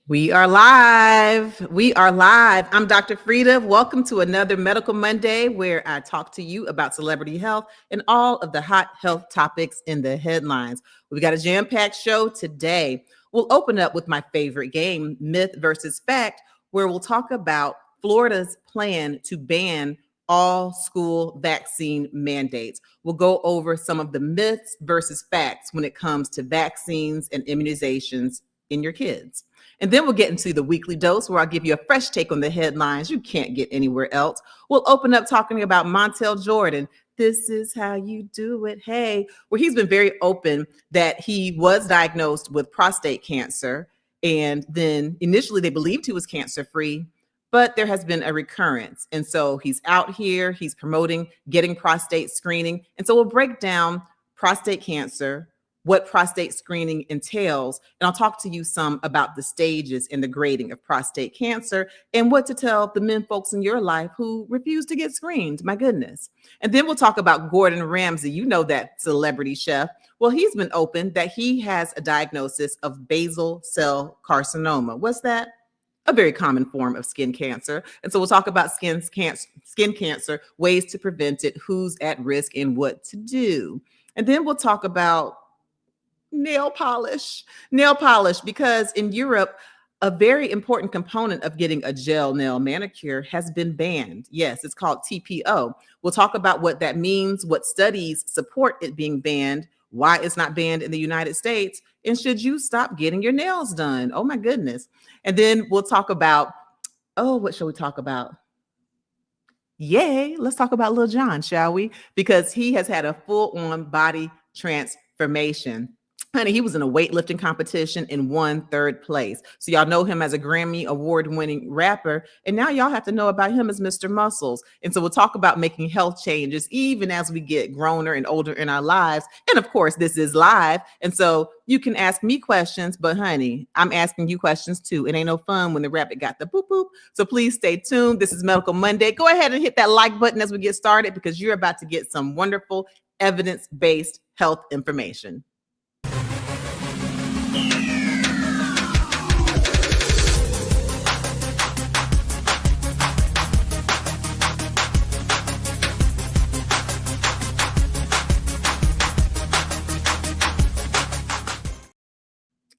We are live. We are live. I'm Dr. Frita. Welcome to another Medical Monday where I talk to you about celebrity health and all of the hot health topics in the headlines. We've got a jam-packed show today. We'll open up with my favorite game, Myth versus Fact, where we'll talk about Florida's plan to ban all school vaccine mandates. We'll go over some of the myths versus facts when it comes to vaccines and immunizations in your kids. And then we'll get into the weekly dose where I'll give you a fresh take on the headlines you can't get anywhere else. We'll open up talking about Montell Jordan. This is how you do it. Hey, where he's been very open that he was diagnosed with prostate cancer. And then initially they believed he was cancer-free, but there has been a recurrence. And so he's out here, he's promoting getting prostate screening. And so we'll break down prostate cancer, what prostate screening entails, and I'll talk to you some about the stages and the grading of prostate cancer and what to tell the men folks in your life who refuse to get screened. My goodness. And then we'll talk about Gordon Ramsay. You know that celebrity chef. Well, he's been open that he has a diagnosis of basal cell carcinoma. What's that? A very common form of skin cancer. And so we'll talk about skin cancer, ways to prevent it, who's at risk, and what to do. And then we'll talk about nail polish, because in Europe, a very important component of getting a gel nail manicure has been banned. Yes, it's called TPO. We'll talk about what that means, what studies support it being banned, why it's not banned in the United States, and should you stop getting your nails done? Oh my goodness. And then we'll talk about, what shall we talk about? Yay, let's talk about Lil Jon, shall we? Because he has had a full-on body transformation. Honey, he was in a weightlifting competition and won third place. So y'all know him as a Grammy award-winning rapper. And now y'all have to know about him as Mr. Muscles. And so we'll talk about making health changes even as we get growner and older in our lives. And of course, this is live. And so you can ask me questions, but honey, I'm asking you questions too. It ain't no fun when the rabbit got the boop boop. So please stay tuned. This is Medical Monday. Go ahead and hit that like button as we get started because you're about to get some wonderful evidence-based health information.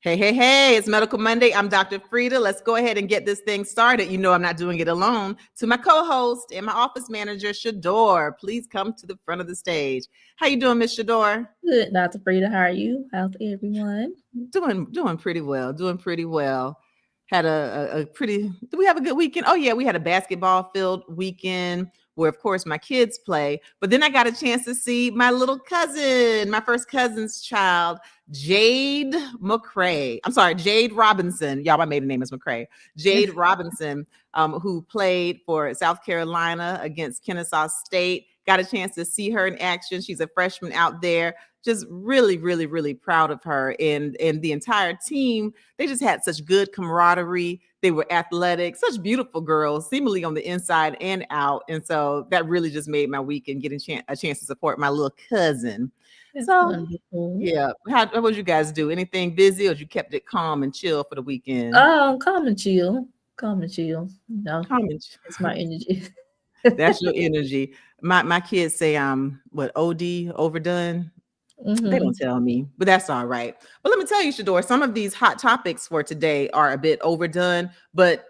Hey, it's Medical Monday. I'm Dr. Frita. Let's go ahead and get this thing started. You know I'm not doing it alone. To my co-host and my office manager, Shador, please come to the front of the stage. How you doing, Miss Shador? Good, Dr. Frita. How are you? How's everyone? Doing pretty well. Had did we have a good weekend? Oh yeah, we had a basketball-filled weekend where, of course, my kids play. But then I got a chance to see my little cousin, my first cousin's child, Jade Robinson. Y'all, my maiden name is McCrae. Jade Robinson, who played for South Carolina against Kennesaw State. Got a chance to see her in action. She's a freshman out there. Just really, really, really proud of her. And the entire team, they just had such good camaraderie. They were athletic, such beautiful girls, seemingly on the inside and out. And so that really just made my weekend getting a chance to support my little cousin. That's so wonderful. Yeah. How would you guys do? Anything busy or you kept it calm and chill for the weekend? Calm and chill. You know, it's my energy. That's your energy. My kids say I'm OD, overdone. They don't tell me, but that's all right. But let me tell you, Shador, some of these hot topics for today are a bit overdone, but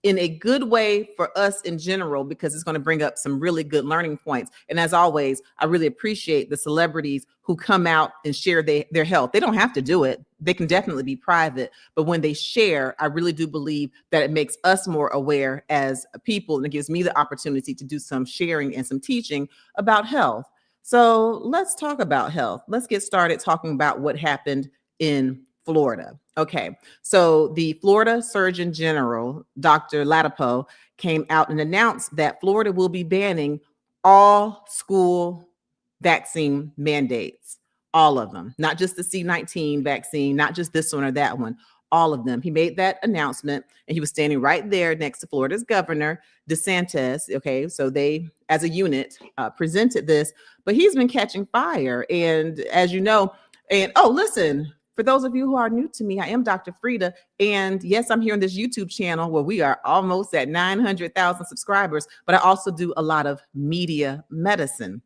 in a good way for us in general, because it's going to bring up some really good learning points. And as always, I really appreciate the celebrities who come out and share their health. They don't have to do it. They can definitely be private. But when they share, I really do believe that it makes us more aware as people, and it gives me the opportunity to do some sharing and some teaching about health. So let's talk about health. Let's get started talking about what happened in Florida. Okay, so the Florida Surgeon General, Dr. Ladapo, came out and announced that Florida will be banning all school vaccine mandates, all of them, not just the C-19 vaccine, not just this one or that one, all of them. He made that announcement and he was standing right there next to Florida's governor, DeSantis. Okay, so they, as a unit, presented this, but he's been catching fire. And as you know, and listen, for those of you who are new to me, I am Dr. Frita. And yes, I'm here on this YouTube channel where we are almost at 900,000 subscribers, but I also do a lot of media medicine.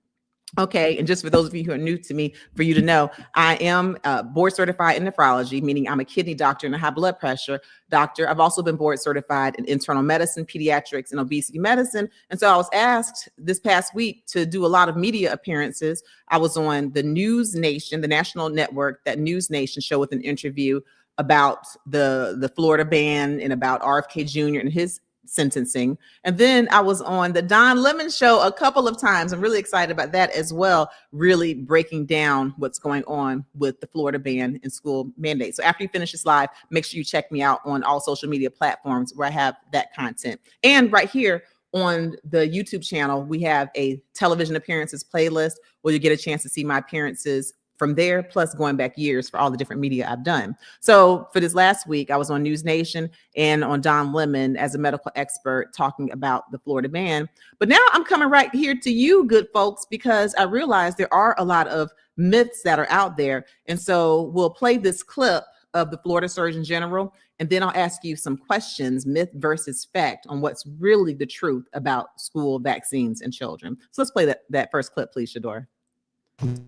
Okay, and just for those of you who are new to me, for you to know, I am board certified in nephrology, meaning I'm a kidney doctor and a high blood pressure doctor. I've also been board certified in internal medicine, pediatrics, and obesity medicine. And so I was asked this past week to do a lot of media appearances. I was on the News Nation, the national network, that News Nation show with an interview about the Florida ban and about RFK Jr. and his sentencing. And then I was on the Don Lemon show a couple of times. I'm really excited about that as well, really breaking down what's going on with the Florida ban and school mandates. So after you finish this live, make sure you check me out on all social media platforms where I have that content. And right here on the YouTube channel, we have a television appearances playlist where you get a chance to see my appearances from there, plus going back years for all the different media I've done. So for this last week, I was on News Nation and on Don Lemon as a medical expert talking about the Florida ban. But now I'm coming right here to you, good folks, because I realize there are a lot of myths that are out there. And so we'll play this clip of the Florida Surgeon General, and then I'll ask you some questions, myth versus fact, on what's really the truth about school vaccines and children. So let's play that first clip, please, Shador.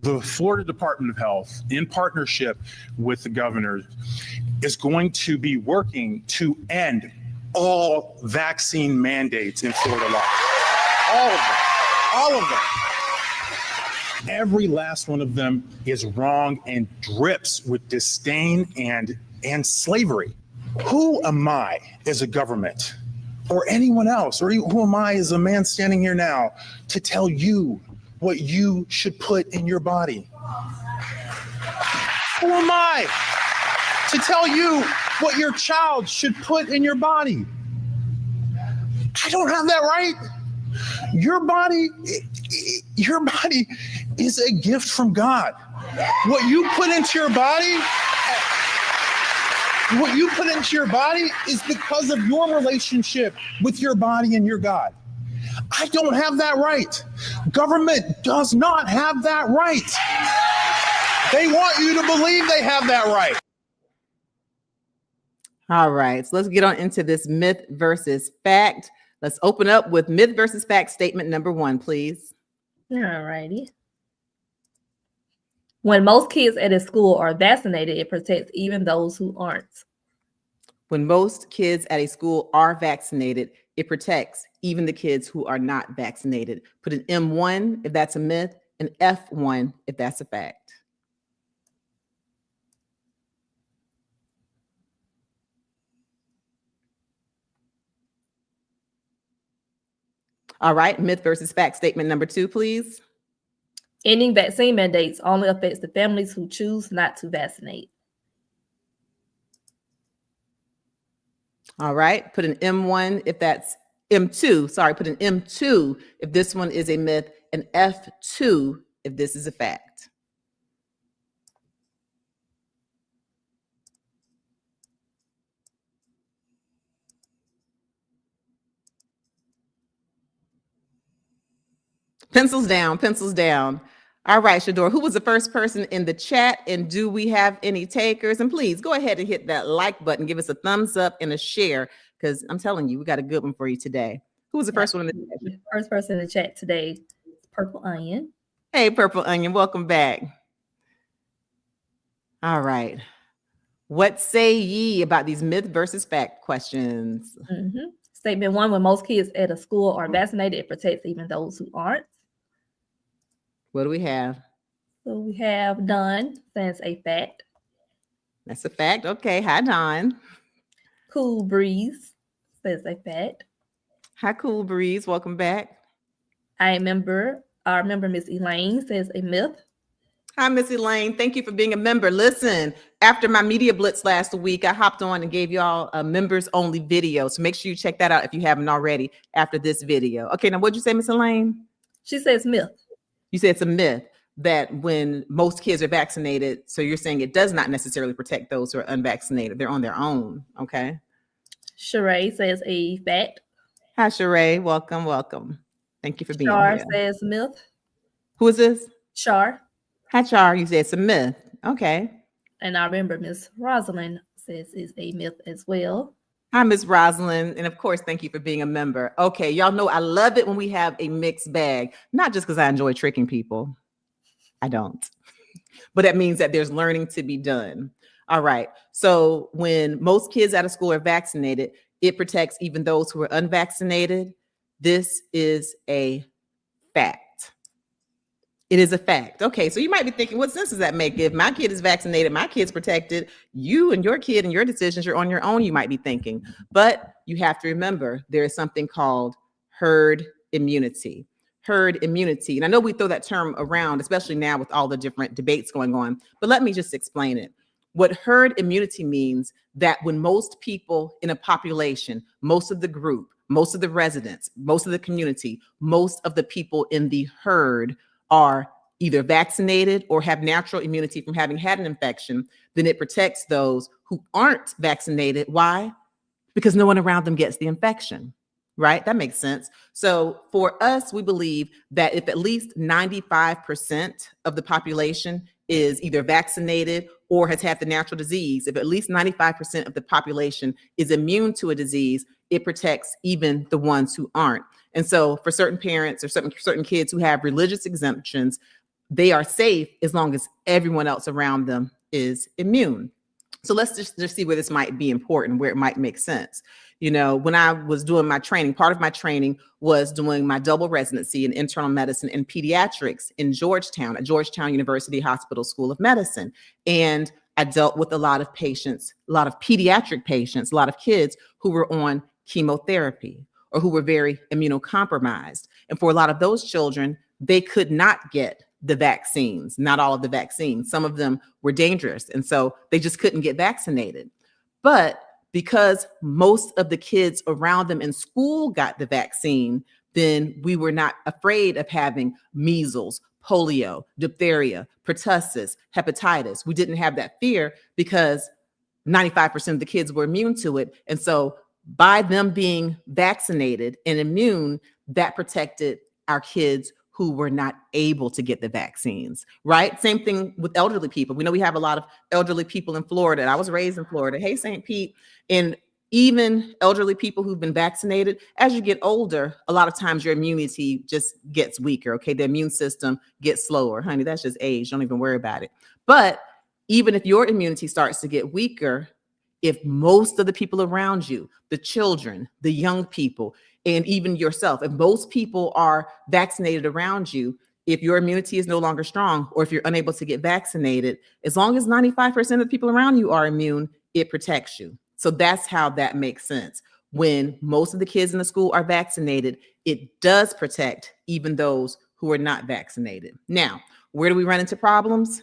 The Florida Department of Health, in partnership with the governor, is going to be working to end all vaccine mandates in Florida law. All of them. All of them. Every last one of them is wrong and drips with disdain and slavery. Who am I as a government or anyone else, or who am I as a man standing here now to tell you what you should put in your body? Who am I to tell you what your child should put in your body? I don't have that right. Your body is a gift from God. What you put into your body, is because of your relationship with your body and your God. I don't have that right. Government does not have that right. They want you to believe they have that right. All right, so let's get on into this myth versus fact. Let's open up with myth versus fact statement number 1, please. All righty. When most kids at a school are vaccinated, it protects even those who aren't. When most kids at a school are vaccinated, it protects even the kids who are not vaccinated. Put an M1 if that's a myth, an F1 if that's a fact. All right, myth versus fact statement number 2, please. Ending vaccine mandates only affects the families who choose not to vaccinate. All right, put an M1 if that's M2. Sorry, put an M2 if this one is a myth, an F2 if this is a fact. Pencils down, pencils down. All right, Shador, who was the first person in the chat, and do we have any takers? And please go ahead and hit that like button, give us a thumbs up and a share, because I'm telling you, we got a good one for you today. Who was the first one in the chat? First person in the chat today, Purple Onion. Hey, Purple Onion, welcome back. All right. What say ye about these myth versus fact questions? Statement 1, when most kids at a school are vaccinated, it protects even those who aren't. What do we have? So we have Don, says a fact. That's a fact. Okay. Hi, Don. Cool Breeze says a fact. Hi, Cool Breeze. Welcome back. Our member, Miss Elaine, says a myth. Hi, Miss Elaine. Thank you for being a member. Listen, after my media blitz last week, I hopped on and gave y'all a members only video. So make sure you check that out if you haven't already after this video. Okay, now what'd you say, Miss Elaine? She says myth. You said it's a myth that when most kids are vaccinated, so you're saying it does not necessarily protect those who are unvaccinated. They're on their own. Okay. Sheree says a fact. Hi, Sheree. Welcome, welcome. Thank you for being Char here. says myth. Who is this? Char. Hi, Char. You said it's a myth. Okay. And I remember Miss Rosalind says it's a myth as well. Hi, Miss Rosalind. And of course, thank you for being a member. Okay, y'all know I love it when we have a mixed bag, not just because I enjoy tricking people. I don't. But that means that there's learning to be done. All right. So when most kids out of school are vaccinated, it protects even those who are unvaccinated. This is a fact. It is a fact. Okay, so you might be thinking, what sense does that make? If my kid is vaccinated, my kid's protected, you and your kid and your decisions, you're on your own, you might be thinking. But you have to remember there is something called herd immunity. Herd immunity. And I know we throw that term around, especially now with all the different debates going on, but let me just explain it. What herd immunity means that when most people in a population, most of the group, most of the residents, most of the community, most of the people in the herd are either vaccinated or have natural immunity from having had an infection, then it protects those who aren't vaccinated. Why? Because no one around them gets the infection, right? That makes sense. So for us, we believe that if at least 95% of the population is either vaccinated or has had the natural disease, if at least 95% of the population is immune to a disease, it protects even the ones who aren't. And so for certain parents or certain kids who have religious exemptions, they are safe as long as everyone else around them is immune. So let's just see where this might be important, where it might make sense. You know, when I was doing my training, part of my training was doing my double residency in internal medicine and pediatrics in Georgetown, at Georgetown University Hospital School of Medicine. And I dealt with a lot of patients, a lot of pediatric patients, a lot of kids who were on chemotherapy or who were very immunocompromised. And for a lot of those children, they could not get the vaccines, not all of the vaccines. Some of them were dangerous. And so they just couldn't get vaccinated. But because most of the kids around them in school got the vaccine, then we were not afraid of having measles, polio, diphtheria, pertussis, hepatitis. We didn't have that fear because 95% of the kids were immune to it. And so by them being vaccinated and immune, that protected our kids who were not able to get the vaccines, right? Same thing with elderly people. We know we have a lot of elderly people in Florida. I was raised in Florida. Hey, St. Pete. And even elderly people who've been vaccinated, as you get older, a lot of times your immunity just gets weaker, okay? The immune system gets slower. Honey, that's just age. Don't even worry about it. But even if your immunity starts to get weaker, if most of the people around you, the children, the young people, and even yourself, if most people are vaccinated around you, if your immunity is no longer strong, or if you're unable to get vaccinated, as long as 95% of the people around you are immune, it protects you. So that's how that makes sense. When most of the kids in the school are vaccinated, it does protect even those who are not vaccinated. Now, where do we run into problems?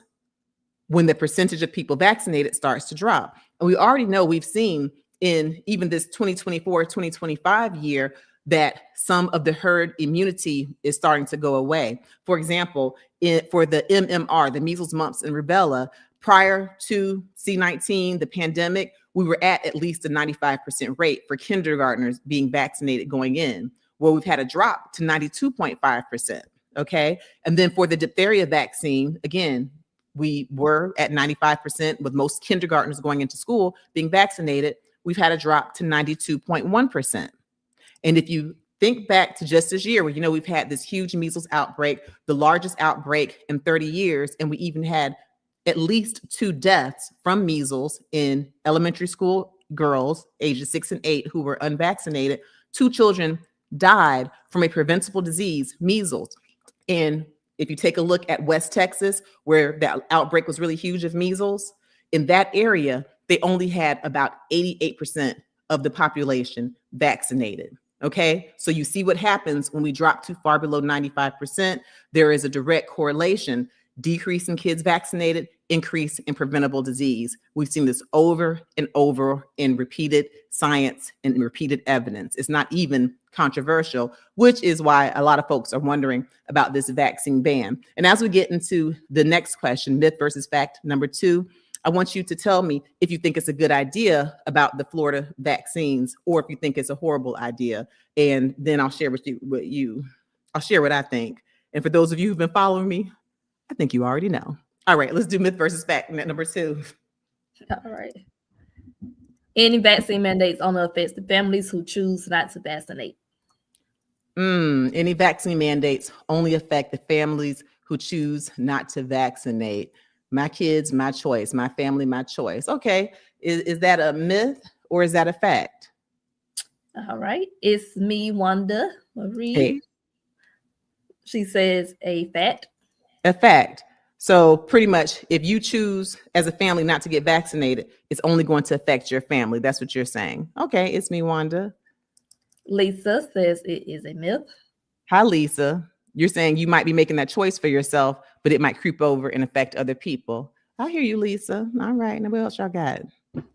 When the percentage of people vaccinated starts to drop. And we already know, we've seen in even this 2024-2025 year that some of the herd immunity is starting to go away. For example, for the MMR, the measles, mumps, and rubella, prior to C-19, the pandemic, we were at least a 95% rate for kindergartners being vaccinated going in, where we've had a drop to 92.5%, okay? And then for the diphtheria vaccine, again, we were at 95% with most kindergartners going into school being vaccinated. We've had a drop to 92.1%. And if you think back to just this year, where, you know, we've had this huge measles outbreak, the largest outbreak in 30 years, and we even had at least 2 deaths from measles in elementary school girls ages 6 and 8 who were unvaccinated. 2 children died from a preventable disease, measles. And if you take a look at West Texas, where that outbreak was really huge of measles, in that area, they only had about 88% of the population vaccinated. Okay, so you see what happens when we drop too far below 95%. There is a direct correlation: decrease in kids vaccinated, increase in preventable disease. We've seen this over and over in repeated science and repeated evidence. It's not even controversial, which is why a lot of folks are wondering about this vaccine ban. And as we get into the next question, myth versus fact number 2, I want you to tell me if you think it's a good idea about the Florida vaccines, or if you think it's a horrible idea. And then I'll share I'll share what I think. And for those of you who've been following me, I think you already know. All right, let's do myth versus fact number 2. All right. Any vaccine mandates only affects the families who choose not to vaccinate. Any vaccine mandates only affect the families who choose not to vaccinate. My kids, my choice. My family, my choice. Okay. Is that a myth or is that a fact? All right. It's me, Wanda Marie. Hey. She says a fact. A fact. So pretty much if you choose as a family not to get vaccinated, it's only going to affect your family. That's what you're saying. Okay. It's me, Wanda. Lisa says it is a myth. Hi, Lisa. You're saying you might be making that choice for yourself, but it might creep over and affect other people. I hear you, Lisa. All right. Now what else y'all got?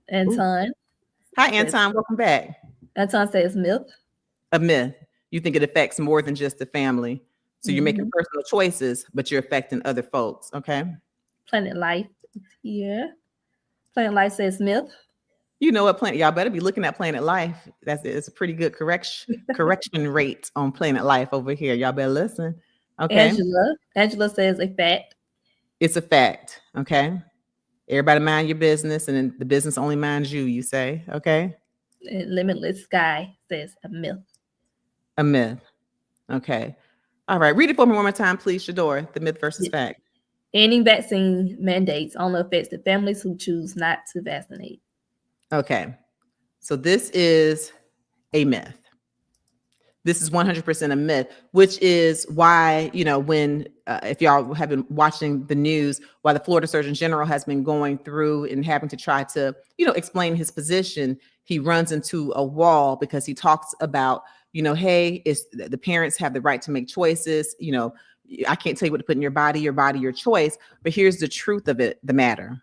Anton. Hi, Anton. Welcome back. Anton says myth. A myth. You think it affects more than just the family. So you're making personal choices, but you're affecting other folks. Okay. Planet Life. Yeah. Planet Life says myth. You know what, Planet? Y'all better be looking at Planet Life. It's a pretty good correction rate on Planet Life over here. Y'all better listen. Okay. Angela says a fact. It's a fact. Okay. Everybody mind your business, and then the business only minds you. You say, okay. And Limitless Sky says a myth. A myth. Okay. All right. Read it for me one more time, please, Shador. The myth versus fact. Any vaccine mandates only affects the families who choose not to vaccinate. Okay. So this is a myth. This is 100% a myth, which is why, when if y'all have been watching the news, why the Florida Surgeon General has been going through and having to try to, explain his position, he runs into a wall because he talks about, hey, it's the parents have the right to make choices. I can't tell you what to put in your body, your choice. But here's the truth of it, the matter.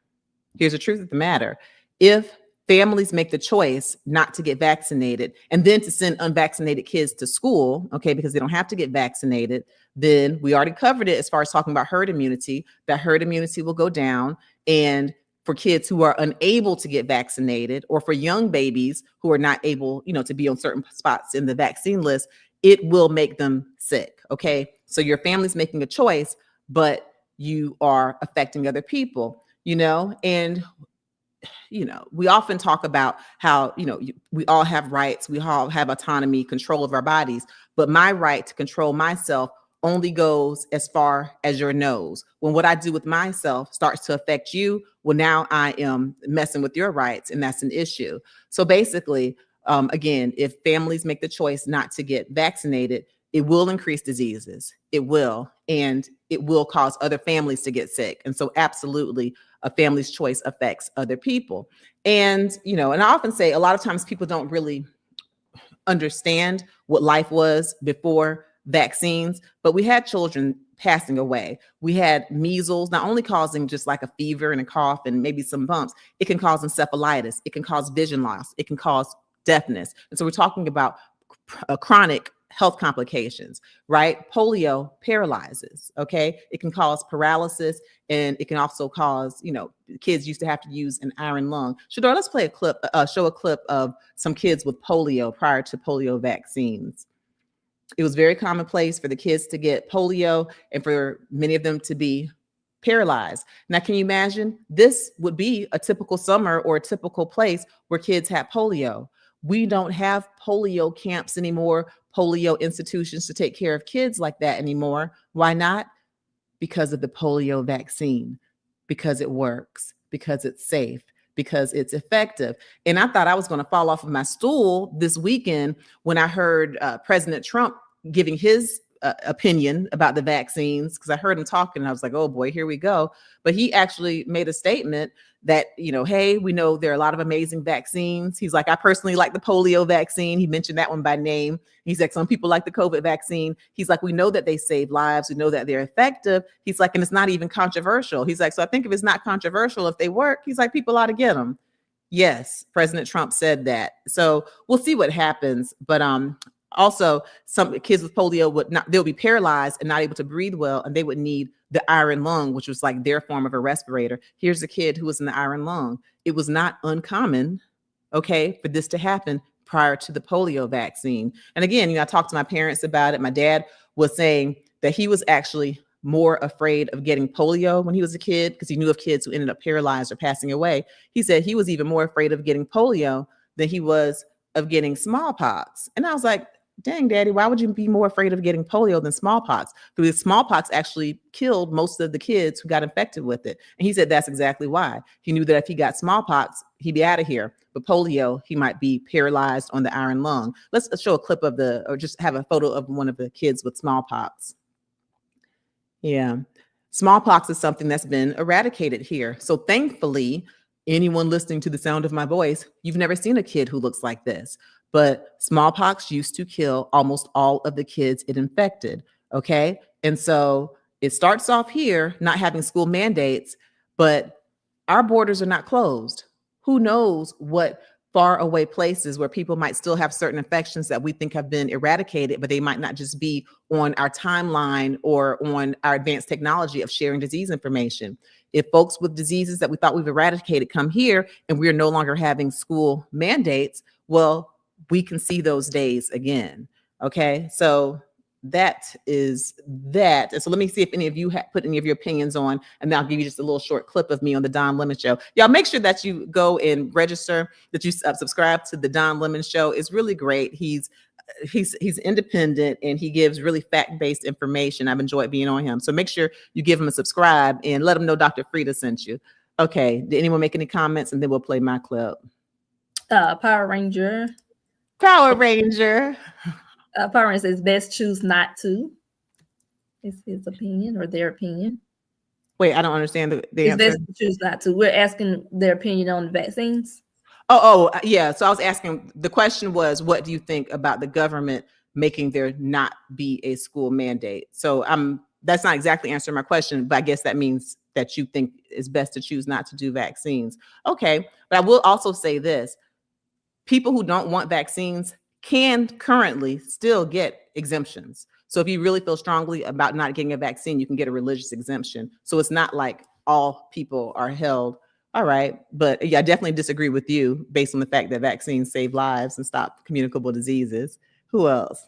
Here's the truth of the matter. If families make the choice not to get vaccinated and then to send unvaccinated kids to school, okay, because they don't have to get vaccinated, then we already covered it as far as talking about herd immunity. That herd immunity will go down. And for kids who are unable to get vaccinated, or for young babies who are not able, to be on certain spots in the vaccine list, it will make them sick. Okay. So your family's making a choice, but you are affecting other people, and we often talk about how, we all have rights. We all have autonomy, control of our bodies. But my right to control myself only goes as far as your nose. When what I do with myself starts to affect you, well, now I am messing with your rights, and that's an issue. So basically, again, if families make the choice not to get vaccinated, it will increase diseases. It will, and it will cause other families to get sick. And so absolutely, a family's choice affects other people. And, and I often say a lot of times people don't really understand what life was before vaccines, but we had children passing away. We had measles, not only causing just like a fever and a cough and maybe some bumps, it can cause encephalitis. It can cause vision loss. It can cause deafness. And so we're talking about chronic health complications, right? Polio paralyzes, okay? It can cause paralysis, and it can also cause, kids used to have to use an iron lung. Shador, let's play a clip, show a clip of some kids with polio prior to polio vaccines. It was very commonplace for the kids to get polio and for many of them to be paralyzed. Now, can you imagine? This would be a typical summer or a typical place where kids had polio. We don't have polio camps anymore, polio institutions to take care of kids like that anymore. Why not? Because of the polio vaccine, because it works, because it's safe, because it's effective. And I thought I was going to fall off of my stool this weekend when I heard President Trump giving his opinion about the vaccines, because I heard him talking and I was like, oh boy, here we go. But he actually made a statement that, hey, we know there are a lot of amazing vaccines. He's like, I personally like the polio vaccine. He mentioned that one by name. He's like, some people like the COVID vaccine. He's like, we know that they save lives. We know that they're effective. He's like, and it's not even controversial. He's like, so I think if it's not controversial, if they work, he's like, people ought to get them. Yes, President Trump said that. So we'll see what happens. But also, some kids with polio they'll be paralyzed and not able to breathe well, and they would need the iron lung, which was like their form of a respirator. Here's a kid who was in the iron lung. It was not uncommon, okay, for this to happen prior to the polio vaccine. And again, I talked to my parents about it. My dad was saying that he was actually more afraid of getting polio when he was a kid because he knew of kids who ended up paralyzed or passing away. He said he was even more afraid of getting polio than he was of getting smallpox. And I was like, dang, Daddy, why would you be more afraid of getting polio than smallpox? Because smallpox actually killed most of the kids who got infected with it. And he said that's exactly why. He knew that if he got smallpox, he'd be out of here. But polio, he might be paralyzed on the iron lung. Let's show a clip of or just have a photo of one of the kids with smallpox. Yeah. Smallpox is something that's been eradicated here. So thankfully, anyone listening to the sound of my voice, you've never seen a kid who looks like this. But smallpox used to kill almost all of the kids it infected. Okay. And so it starts off here, not having school mandates, but our borders are not closed. Who knows what far away places where people might still have certain infections that we think have been eradicated, but they might not just be on our timeline or on our advanced technology of sharing disease information. If folks with diseases that we thought we've eradicated come here and we're no longer having school mandates, well, we can see those days again. Okay, so that is that. And so let me see if any of you put any of your opinions on, and then I'll give you just a little short clip of me on the Don Lemon Show. Y'all make sure that you go and register, that you subscribe to the Don Lemon Show. It's really great. He's independent and he gives really fact-based information. I've enjoyed being on him. So make sure you give him a subscribe and let him know Dr. Frita sent you. Okay, did anyone make any comments? And then we'll play my clip. Power Ranger. Power Ranger. Power Ranger says best choose not to. It's his opinion or their opinion. Wait, I don't understand the answer. It's best to choose not to. We're asking their opinion on the vaccines. Yeah. So I was asking, the question was, what do you think about the government making there not be a school mandate? So that's not exactly answering my question, but I guess that means that you think it's best to choose not to do vaccines. Okay. But I will also say this. People who don't want vaccines can currently still get exemptions. So if you really feel strongly about not getting a vaccine, you can get a religious exemption. So it's not like all people are held. All right. But yeah, I definitely disagree with you based on the fact that vaccines save lives and stop communicable diseases. Who else?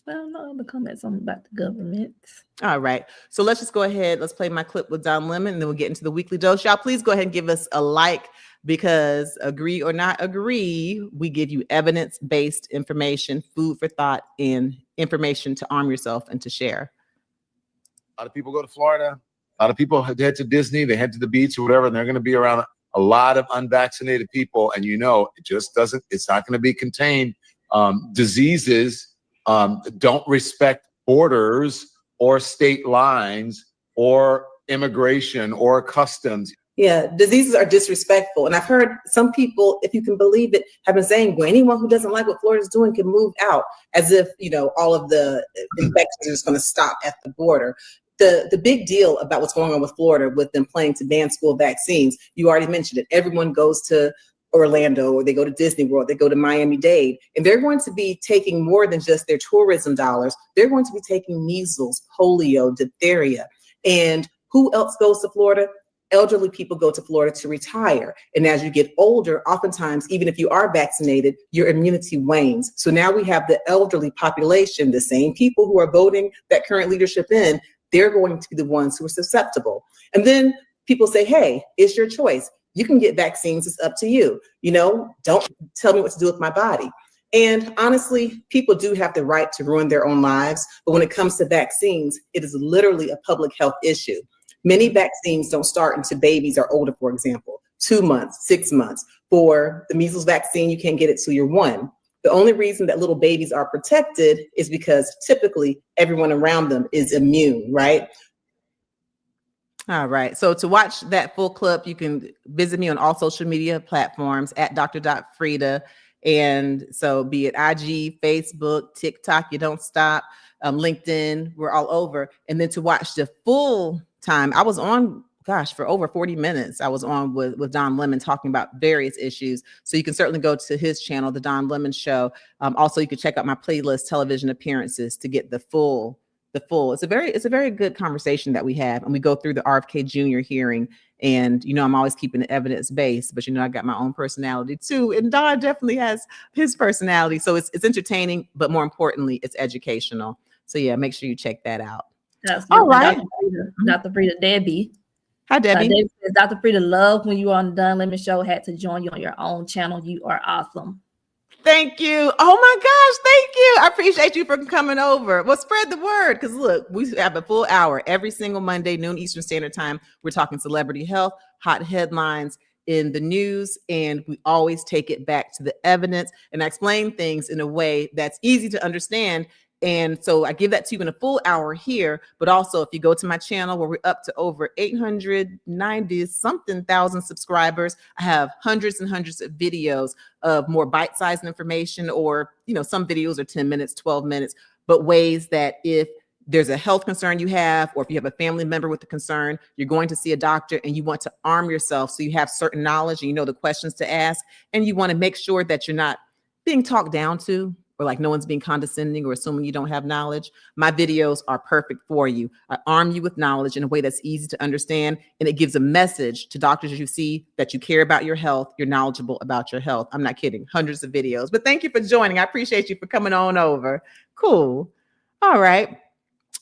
Well, no other comments on about the government. All right. So let's just go ahead. Let's play my clip with Don Lemon and then we'll get into the weekly dose. Y'all, please go ahead and give us a like, because agree or not agree, we give you evidence-based information, food for thought, and information to arm yourself and to share. A lot of people go to Florida. A lot of people head to Disney. They head to the beach or whatever, and they're going to be around a lot of unvaccinated people. And it's not going to be contained. Diseases don't respect borders or state lines or immigration or customs. Yeah, diseases are disrespectful. And I've heard some people, if you can believe it, have been saying, well, anyone who doesn't like what Florida's doing can move out, as if, all of the infections are just going to stop at the border. The big deal about what's going on with Florida with them planning to ban school vaccines, you already mentioned it. Everyone goes to Orlando or they go to Disney World, they go to Miami-Dade, and they're going to be taking more than just their tourism dollars. They're going to be taking measles, polio, diphtheria. And who else goes to Florida? Elderly people go to Florida to retire. And as you get older, oftentimes, even if you are vaccinated, your immunity wanes. So now we have the elderly population, the same people who are voting that current leadership in, they're going to be the ones who are susceptible. And then people say, hey, it's your choice. You can get vaccines. It's up to you. Don't tell me what to do with my body. And honestly, people do have the right to ruin their own lives. But when it comes to vaccines, it is literally a public health issue. Many vaccines don't start until babies are older, for example, 2 months, 6 months. For the measles vaccine, you can't get it till you're 1. The only reason that little babies are protected is because typically everyone around them is immune, right? All right. So to watch that full clip, you can visit me on all social media platforms at Dr.Frita. And so be it IG, Facebook, TikTok, you don't stop, LinkedIn, we're all over. And then to watch the full time, I was on, for over 40 minutes. I was on with Don Lemon talking about various issues. So you can certainly go to his channel, The Don Lemon Show. Also, you can check out my playlist, television appearances, to get the full. It's a very good conversation that we have. And we go through the RFK Jr. hearing. And, I'm always keeping it evidence-based, but, I got my own personality too. And Don definitely has his personality. So it's entertaining, but more importantly, it's educational. So yeah, make sure you check that out. That's All right. Dr. Frita Debbie. Hi, Debbie. Debbie says, Dr. Frita, love when you were on the Done Lemon Show. Had to join you on your own channel. You are awesome. Thank you. Oh my gosh, thank you. I appreciate you for coming over. Well, spread the word, because look, we have a full hour every single Monday, noon Eastern Standard Time. We're talking celebrity health, hot headlines in the news, and we always take it back to the evidence and I explain things in a way that's easy to understand. And so I give that to you in a full hour here, but also if you go to my channel where we're up to over 890 something thousand subscribers, I have hundreds and hundreds of videos of more bite-sized information, or, you know, some videos are 10 minutes, 12 minutes, but ways that if there's a health concern you have, or if you have a family member with a concern, you're going to see a doctor and you want to arm yourself so you have certain knowledge and you know the questions to ask, and you want to make sure that you're not being talked down to, or like no one's being condescending or assuming you don't have knowledge. My videos are perfect for you. I arm you with knowledge in a way that's easy to understand, and it gives a message to doctors as you see that you care about your health, you're knowledgeable about your health. I'm not kidding, hundreds of videos. But thank you for joining. I appreciate you for coming on over. Cool. All right.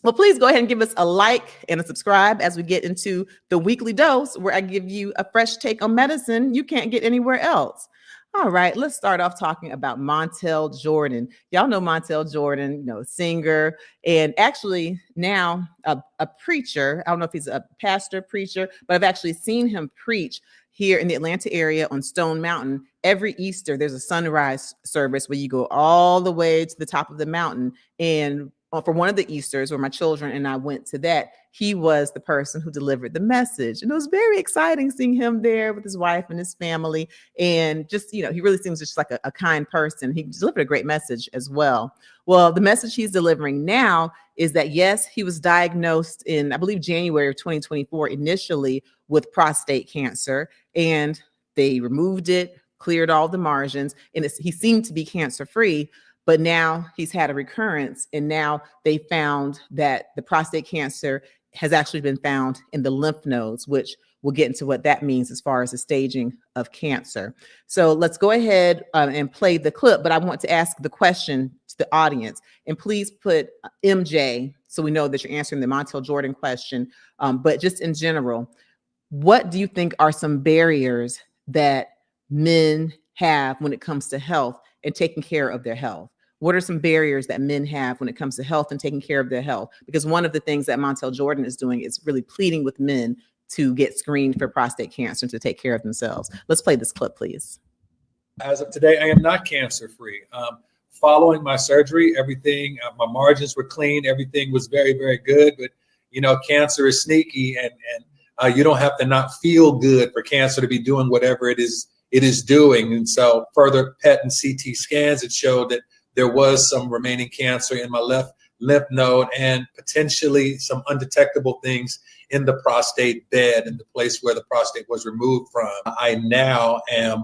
Well, please go ahead and give us a like and a subscribe as we get into the weekly dose, where I give you a fresh take on medicine you can't get anywhere else. All right, let's start off talking about Montell Jordan. Y'all know Montell Jordan, you know, singer, and actually now a preacher. I don't know if he's a pastor, preacher, but I've actually seen him preach here in the Atlanta area on Stone Mountain. Every Easter, there's a sunrise service where you go all the way to the top of the mountain. And for one of the Easters where my children and I went to that, he was the person who delivered the message. And it was very exciting seeing him there with his wife and his family. And just, you know, he really seems just like a kind person. He delivered a great message as well. Well, the message he's delivering now is that, yes, he was diagnosed in, I believe, January of 2024, initially with prostate cancer. And they removed it, cleared all the margins, and he seemed to be cancer-free. But now he's had a recurrence, and now they found that the prostate cancer has actually been found in the lymph nodes, which we'll get into what that means as far as the staging of cancer. So let's go ahead and play the clip, but I want to ask the question to the audience, and please put MJ so we know that you're answering the Montel Jordan question. But just in general, what do you think are some barriers that men have when it comes to health and taking care of their health? What are some barriers that men have when it comes to health and taking care of their health? Because one of the things that Montel Jordan is doing is really pleading with men to get screened for prostate cancer and to take care of themselves. Let's play this clip, please. As of today, I am not cancer-free. Following my surgery, everything, my margins were clean. Everything was very, very good. But, you know, cancer is sneaky, and you don't have to not feel good for cancer to be doing whatever it is doing. And so further PET and CT scans, it showed that there was some remaining cancer in my left lymph node and potentially some undetectable things in the prostate bed, in the place where the prostate was removed from. I now am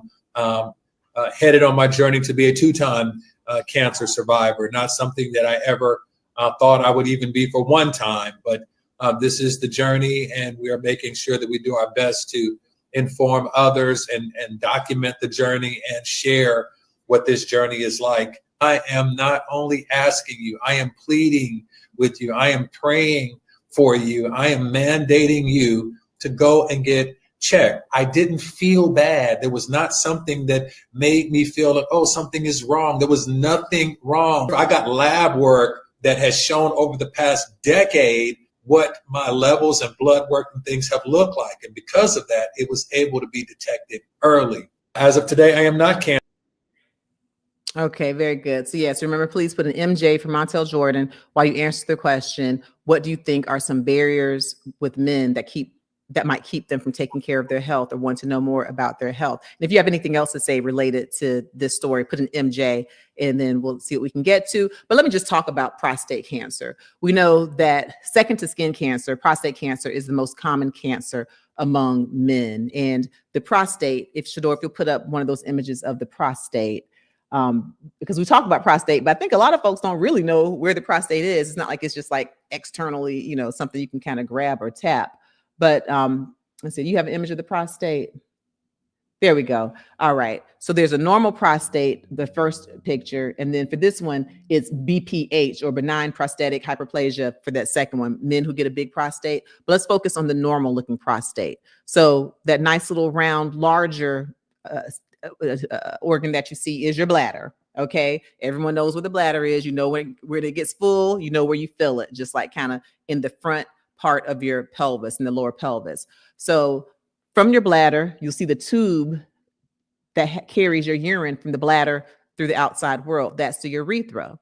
headed on my journey to be a two-time cancer survivor, not something that I ever thought I would even be for one time. But this is the journey, and we are making sure that we do our best to inform others and document the journey and share what this journey is like. I am not only asking you, I am pleading with you, I am praying for you, I am mandating you to go and get checked. I didn't feel bad. There was not something that made me feel like, oh, something is wrong. There was nothing wrong. I got lab work that has shown over the past decade what my levels and blood work and things have looked like. And because of that, it was able to be detected early. As of today, I am not cancer. Okay, very good. So yes, remember, please put an MJ for Montel Jordan while you answer the question. What do you think are some barriers with men that might keep them from taking care of their health or want to know more about their health? And if you have anything else to say related to this story, put an MJ and then we'll see what we can get to. But let me just talk about prostate cancer. We know that second to skin cancer, prostate cancer is the most common cancer among men. And the prostate, if you'll put up one of those images of the prostate, because we talk about prostate, but I think a lot of folks don't really know where the prostate is. It's not like it's just like externally, you know, something you can kind of grab or tap. But let's see, you have an image of the prostate. There we go. All right. So there's a normal prostate, the first picture. And then for this one, it's BPH or benign prostatic hyperplasia for that second one, men who get a big prostate. But let's focus on the normal looking prostate. So that nice little round, larger organ that you see is your bladder. Okay. Everyone knows what the bladder is. You know where it gets full, you know where you fill it, just like kind of in the front part of your pelvis, in the lower pelvis. So from your bladder, you'll see the tube that carries your urine from the bladder through the outside world. That's the urethra.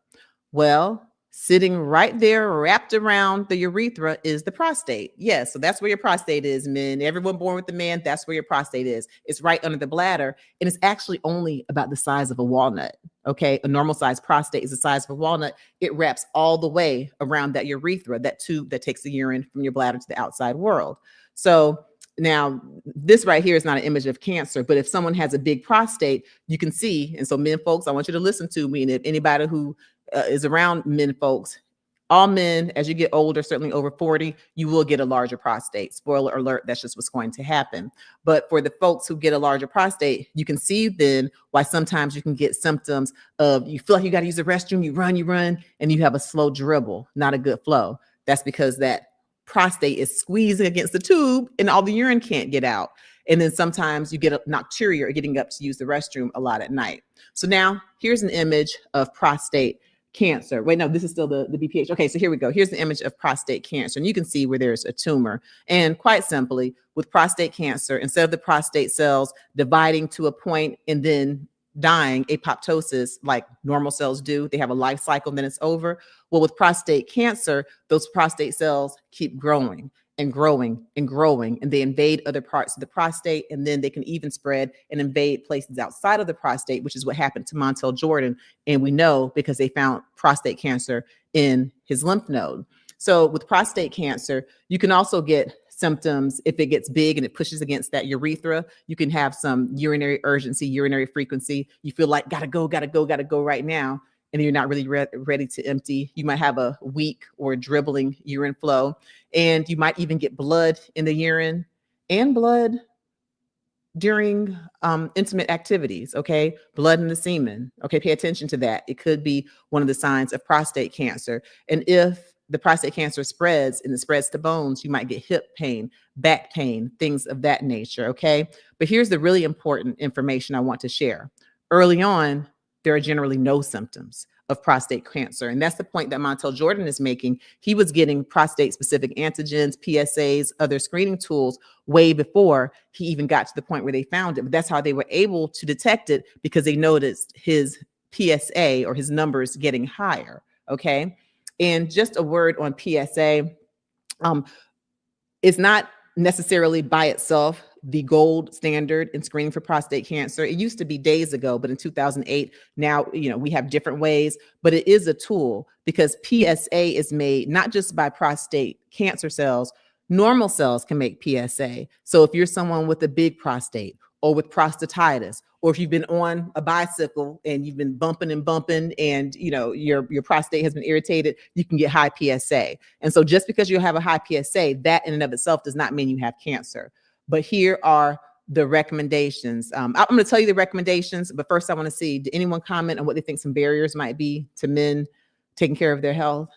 Well, sitting right there, wrapped around the urethra, is the prostate. Yes, so that's where your prostate is, men. Everyone born with a man, that's where your prostate is. It's right under the bladder, and it's actually only about the size of a walnut. Okay, a normal size prostate is the size of a walnut. It wraps all the way around that urethra, that tube that takes the urine from your bladder to the outside world. So now, this right here is not an image of cancer, but if someone has a big prostate, you can see. And so, men folks, I want you to listen to me. And if anybody who is around men folks, all men, as you get older, certainly over 40, you will get a larger prostate. Spoiler alert, that's just what's going to happen. But for the folks who get a larger prostate, you can see then why sometimes you can get symptoms of you feel like you got to use the restroom, you run, and you have a slow dribble, not a good flow. That's because that prostate is squeezing against the tube and all the urine can't get out. And then sometimes you get a nocturia or getting up to use the restroom a lot at night. So now here's an image of prostate cancer. Wait, no, this is still the BPH. Okay, so here we go. Here's the image of prostate cancer. And you can see where there's a tumor. And quite simply, with prostate cancer, instead of the prostate cells dividing to a point and then dying, apoptosis, like normal cells do, they have a life cycle, then it's over. Well, with prostate cancer, those prostate cells keep growing and growing and growing, and they invade other parts of the prostate, and then they can even spread and invade places outside of the prostate, which is what happened to Montell Jordan. And we know because they found prostate cancer in his lymph node. So with prostate cancer, you can also get symptoms if it gets big and it pushes against that urethra. You can have some urinary urgency, urinary frequency. You feel like gotta go right now, and you're not really ready to empty. You might have a weak or dribbling urine flow, and you might even get blood in the urine and blood during intimate activities. Okay, blood in the semen. Okay, pay attention to that. It could be one of the signs of prostate cancer. And if the prostate cancer spreads and it spreads to bones, you might get hip pain, back pain, things of that nature. Okay. But here's the really important information I want to share. Early on, there are generally no symptoms of prostate cancer. And that's the point that Montel Jordan is making. He was getting prostate specific antigens, PSAs, other screening tools way before he even got to the point where they found it. But that's how they were able to detect it, because they noticed his PSA or his numbers getting higher. Okay. And just a word on PSA, it's not necessarily by itself the gold standard in screening for prostate cancer. It used to be days ago, but in 2008, now, we have different ways, but it is a tool because PSA is made not just by prostate cancer cells, normal cells can make PSA. So if you're someone with a big prostate or with prostatitis, or if you've been on a bicycle and you've been bumping and your prostate has been irritated, you can get high PSA. And so just because you have a high PSA, that in and of itself does not mean you have cancer. But here are the recommendations. I'm going to tell you the recommendations, but first I want to see, did anyone comment on what they think some barriers might be to men taking care of their health?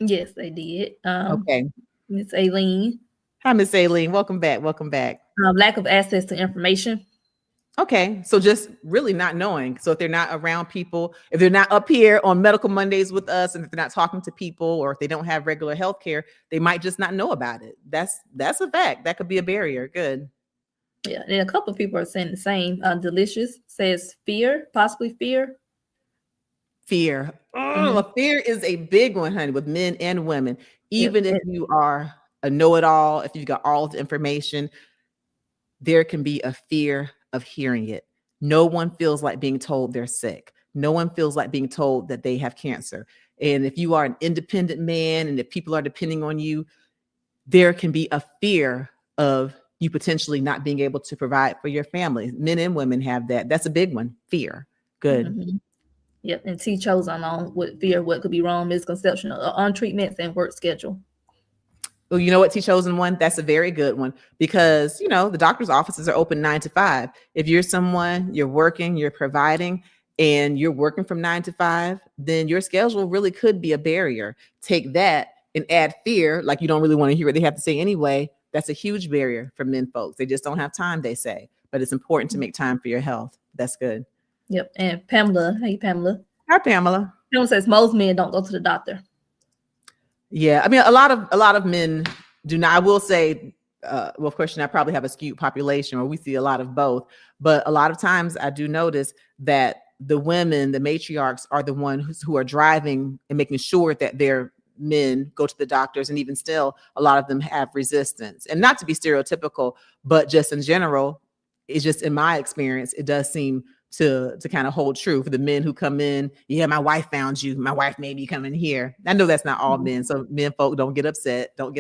Yes, they did. Okay. Miss Aileen. Hi, Miss Aileen. Welcome back. Lack of access to information. Okay, so just really not knowing. So if they're not around people, if they're not up here on Medical Mondays with us, and if they're not talking to people, or if they don't have regular health care, they might just not know about it. That's a fact. That could be a barrier. Good. Yeah, and a couple of people are saying the same. Delicious says fear, possibly fear. Fear. Fear is a big one, honey, with men and women. Even if you are a know-it-all, if you've got all the information, there can be a fear of hearing it. No one feels like being told they're sick. No one feels like being told that they have cancer. And if you are an independent man and if people are depending on you, there can be a fear of you potentially not being able to provide for your family. Men and women have that. That's a big one. Fear. Good. Mm-hmm. Yep. And T chose on with fear, what could be wrong, misconception on treatments and work schedule. Well, you know what, T-Chosen one? That's a very good one because, the doctor's offices are open 9 to 5. If you're someone, you're working, you're providing, and you're working from 9 to 5, then your schedule really could be a barrier. Take that and add fear, like you don't really want to hear what they have to say anyway. That's a huge barrier for men folks. They just don't have time, they say. But it's important to make time for your health. That's good. Yep. And Pamela, hey Pamela. Hi, Pamela. Pamela says most men don't go to the doctor. Yeah, I mean, a lot of men do not. I will say, well, of course, I probably have a skewed population where we see a lot of both. But a lot of times I do notice that the women, the matriarchs, are the ones who are driving and making sure that their men go to the doctors. And even still, a lot of them have resistance. And not to be stereotypical, but just in general, it's just in my experience, it does seem to kind of hold true for the men who come in. Yeah, my wife found you. My wife made me come in here. I know that's not all men. So men folk don't get upset. But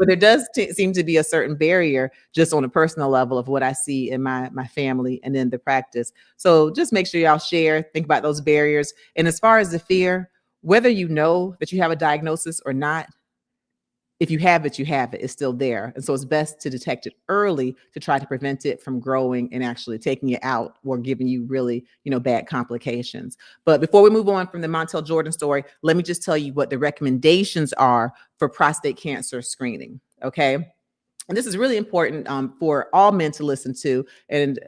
there does seem to be a certain barrier just on a personal level of what I see in my family and in the practice. So just make sure y'all share, think about those barriers. And as far as the fear, whether you know that you have a diagnosis or not, if you have it, you have it. It's still there. And so it's best to detect it early to try to prevent it from growing and actually taking it out or giving you really, bad complications. But before we move on from the Montel Jordan story, let me just tell you what the recommendations are for prostate cancer screening. Okay. And this is really important for all men to listen to. And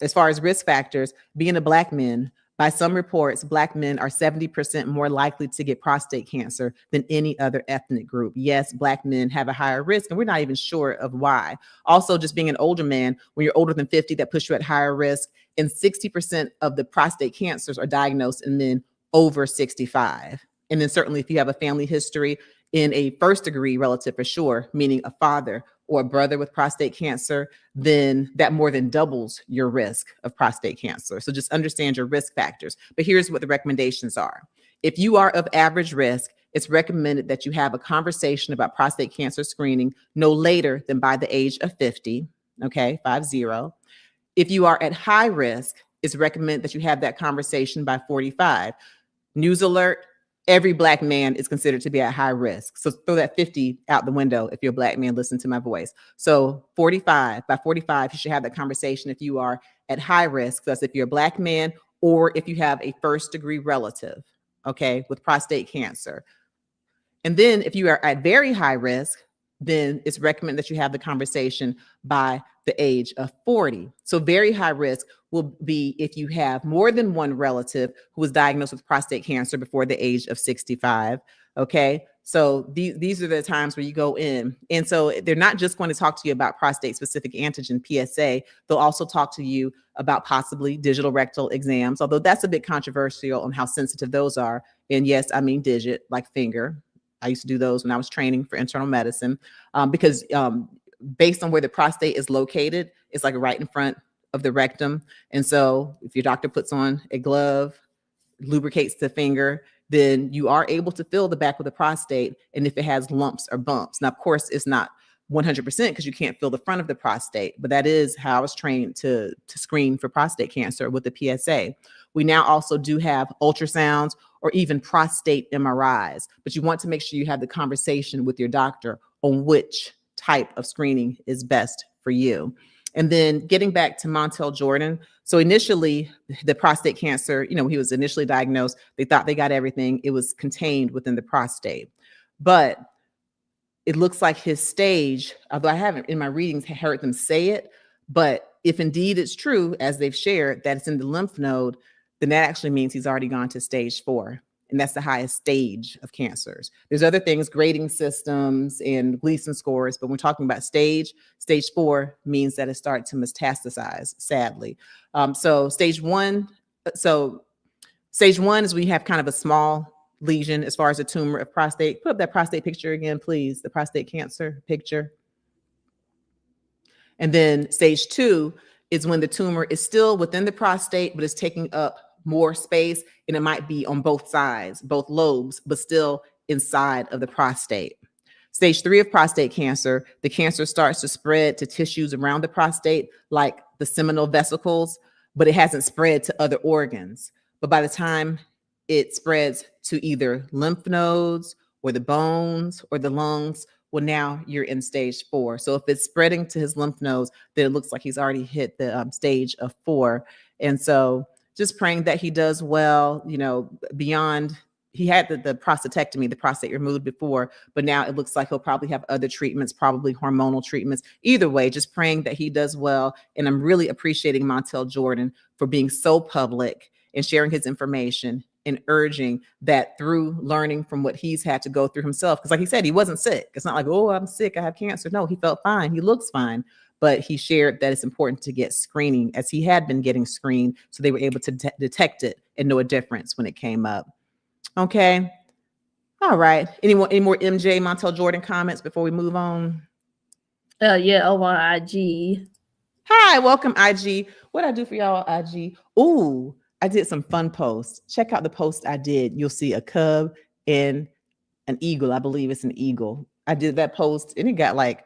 as far as risk factors, being a Black man, by some reports, Black men are 70% more likely to get prostate cancer than any other ethnic group. Yes, Black men have a higher risk, and we're not even sure of why. Also, just being an older man, when you're older than 50, that puts you at higher risk. And 60% of the prostate cancers are diagnosed in men over 65. And then certainly if you have a family history in a first degree relative for sure, meaning a father or a brother with prostate cancer, then that more than doubles your risk of prostate cancer. So just understand your risk factors. But here's what the recommendations are. If you are of average risk, it's recommended that you have a conversation about prostate cancer screening no later than by the age of 50, okay, 50. If you are at high risk, it's recommended that you have that conversation by 45. News alert, every Black man is considered to be at high risk. So throw that 50 out the window if you're a Black man, listen to my voice. So by 45, you should have that conversation if you are at high risk. That's if you're a Black man or if you have a first degree relative, okay, with prostate cancer. And then if you are at very high risk, then it's recommended that you have the conversation by the age of 40. So very high risk will be if you have more than one relative who was diagnosed with prostate cancer before the age of 65. Okay. So these are the times where you go in. And so they're not just going to talk to you about prostate specific antigen PSA. They'll also talk to you about possibly digital rectal exams, although that's a bit controversial on how sensitive those are. And yes, I mean digit, like finger. I used to do those when I was training for internal medicine because based on where the prostate is located, it's like right in front of the rectum. And so if your doctor puts on a glove, lubricates the finger, then you are able to feel the back of the prostate. And if it has lumps or bumps, now, of course, it's not 100% because you can't feel the front of the prostate, but that is how I was trained to screen for prostate cancer with the PSA. We now also do have ultrasounds or even prostate MRIs, but you want to make sure you have the conversation with your doctor on which type of screening is best for you. And then getting back to Montell Jordan. So initially the prostate cancer, when he was initially diagnosed, they thought they got everything. It was contained within the prostate, but it looks like his stage, although I haven't in my readings heard them say it, but if indeed it's true, as they've shared, that it's in the lymph node, then that actually means he's already gone to stage 4. And that's the highest stage of cancers. There's other things, grading systems and Gleason scores, but when we're talking about stage 4 means that it starts to metastasize, sadly. So stage 1 is when you have kind of a small lesion as far as a tumor of prostate. Put up that prostate picture again, please, the prostate cancer picture. And then stage 2 is when the tumor is still within the prostate, but it's taking up more space, and it might be on both sides, both lobes, but still inside of the prostate. Stage 3 of prostate cancer, the cancer starts to spread to tissues around the prostate, like the seminal vesicles, but it hasn't spread to other organs. But by the time it spreads to either lymph nodes or the bones or the lungs Well, now you're in stage 4. So if it's spreading to his lymph nodes, then it looks like he's already hit the stage of 4. And so just praying that he does well, beyond. He had the prostatectomy, the prostate removed before, but now it looks like he'll probably have other treatments, probably hormonal treatments. Either way, just praying that he does well. And I'm really appreciating Montell Jordan for being so public and sharing his information and urging that through learning from what he's had to go through himself. Because like he said, he wasn't sick. It's not like, oh, I'm sick, I have cancer. No, he felt fine. He looks fine. But he shared that it's important to get screening, as he had been getting screened. So they were able to detect it and know a difference when it came up. Okay. All right. Any more MJ Montell Jordan comments before we move on? Yeah, over on IG. Hi, welcome IG. What I do for y'all, IG? Ooh, I did some fun posts. Check out the post I did. You'll see a cub and an eagle. I believe it's an eagle. I did that post and it got like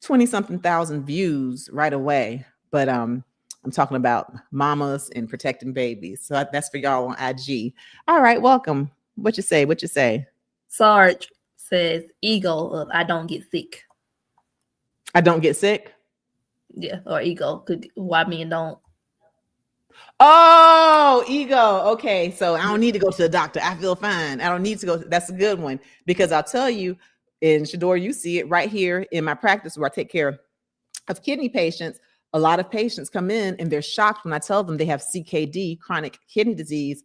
20-something thousand views right away. But I'm talking about mamas and protecting babies. So that's for y'all on IG. All right, welcome. What you say? Sarge says, ego, I don't get sick. I don't get sick? Yeah, or ego. Why men don't? Oh, ego. Okay, so I don't need to go to the doctor. I feel fine. I don't need to go. That's a good one, because I'll tell you, in Shador, you see it right here in my practice where I take care of kidney patients. A lot of patients come in and they're shocked when I tell them they have CKD, chronic kidney disease,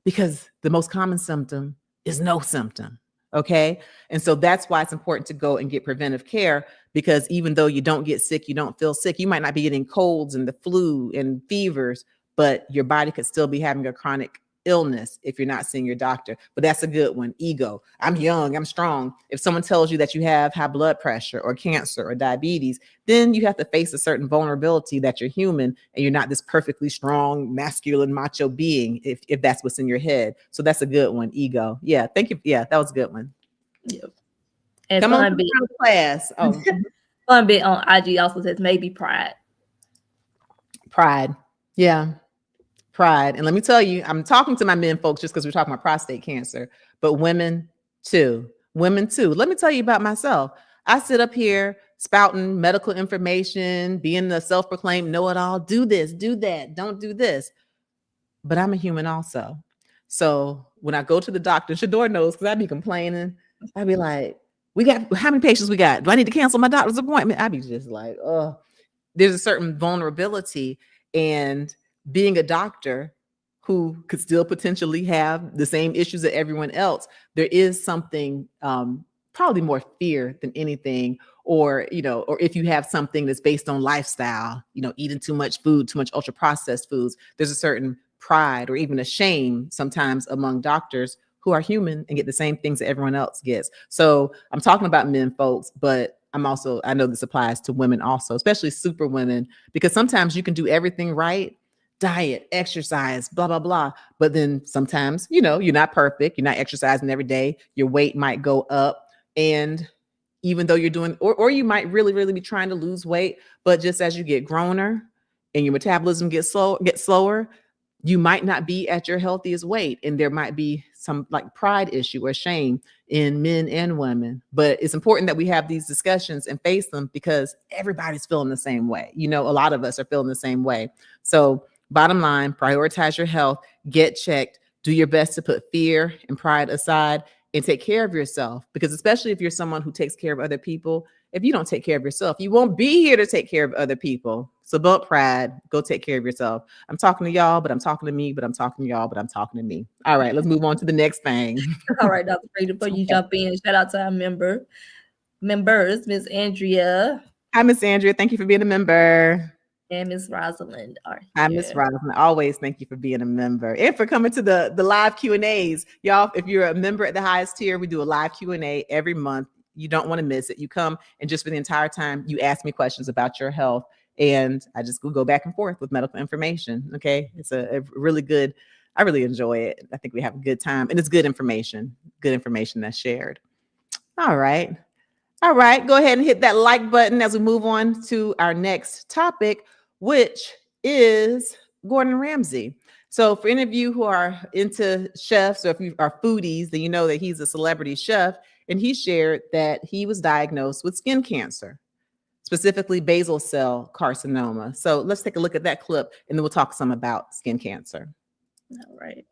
because the most common symptom is no symptom. Okay. And so that's why it's important to go and get preventive care, because even though you don't get sick, you don't feel sick, you might not be getting colds and the flu and fevers, but your body could still be having a chronic illness if you're not seeing your doctor. But that's a good one. Ego. I'm young, I'm strong. If someone tells you that you have high blood pressure or cancer or diabetes, then you have to face a certain vulnerability that you're human and you're not this perfectly strong, masculine, macho being, if that's what's in your head. So that's a good one. Ego. Yeah. Thank you. Yeah, that was a good one. Yep. And come on, class. Oh, fun bit on IG also says maybe pride. Pride. Yeah. Pride. And let me tell you, I'm talking to my men folks just because we're talking about prostate cancer, but women too. Let me tell you about myself. I sit up here spouting medical information, being the self-proclaimed know-it-all, do this, do that, don't do this. But I'm a human also. So when I go to the doctor, Shador knows, because I'd be complaining. I'd be like, how many patients we got? Do I need to cancel my doctor's appointment? I'd be just like, oh, there's a certain vulnerability. And being a doctor who could still potentially have the same issues that everyone else, there is something probably more fear than anything, or if you have something that's based on lifestyle, eating too much food, too much ultra processed foods, there's a certain pride or even a shame sometimes among doctors who are human and get the same things that everyone else gets. So I'm talking about men folks, but I know this applies to women also, especially super women, because sometimes you can do everything right, diet, exercise, blah, blah, blah. But then sometimes, you're not perfect. You're not exercising every day. Your weight might go up. And even though you're doing, or you might really, really be trying to lose weight, but just as you get growner and your metabolism gets slower, you might not be at your healthiest weight. And there might be some like pride issue or shame in men and women. But it's important that we have these discussions and face them, because everybody's feeling the same way. A lot of us are feeling the same way. So bottom line, prioritize your health, get checked, do your best to put fear and pride aside and take care of yourself. Because especially if you're someone who takes care of other people, if you don't take care of yourself, you won't be here to take care of other people. So don't pride, go take care of yourself. I'm talking to y'all, but I'm talking to me, but I'm talking to y'all, but I'm talking to me. All right, let's move on to the next thing. All right, Dr. Frita, before you jump in, shout out to our members, Miss Andrea. Hi, Miss Andrea. Thank you for being a member. And Miss Rosalind. Hi, Miss Rosalind. Always thank you for being a member and for coming to the live Q&As. Y'all, if you're a member at the highest tier, we do a live Q&A every month. You don't want to miss it. You come and just for the entire time, you ask me questions about your health. And I just go back and forth with medical information. Okay. It's a really good, I really enjoy it. I think we have a good time, and it's good information that's shared. All right. Go ahead and hit that like button as we move on to our next topic, which is Gordon Ramsay. So for any of you who are into chefs, or if you are foodies, then you know that he's a celebrity chef, and he shared that he was diagnosed with skin cancer, specifically basal cell carcinoma. So let's take a look at that clip, and then we'll talk some about skin cancer. All right.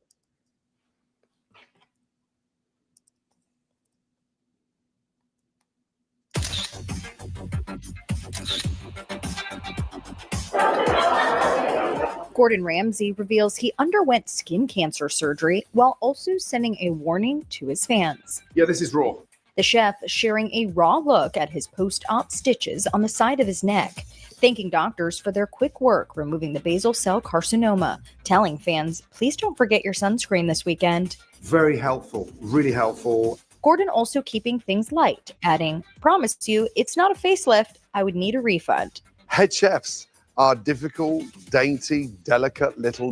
Gordon Ramsay reveals he underwent skin cancer surgery while also sending a warning to his fans. Yeah, this is raw. The chef sharing a raw look at his post-op stitches on the side of his neck, thanking doctors for their quick work removing the basal cell carcinoma, telling fans, please don't forget your sunscreen this weekend. Very helpful, really helpful. Gordon also keeping things light, adding, promise you, it's not a facelift. I would need a refund. Head chefs are difficult, dainty, delicate little.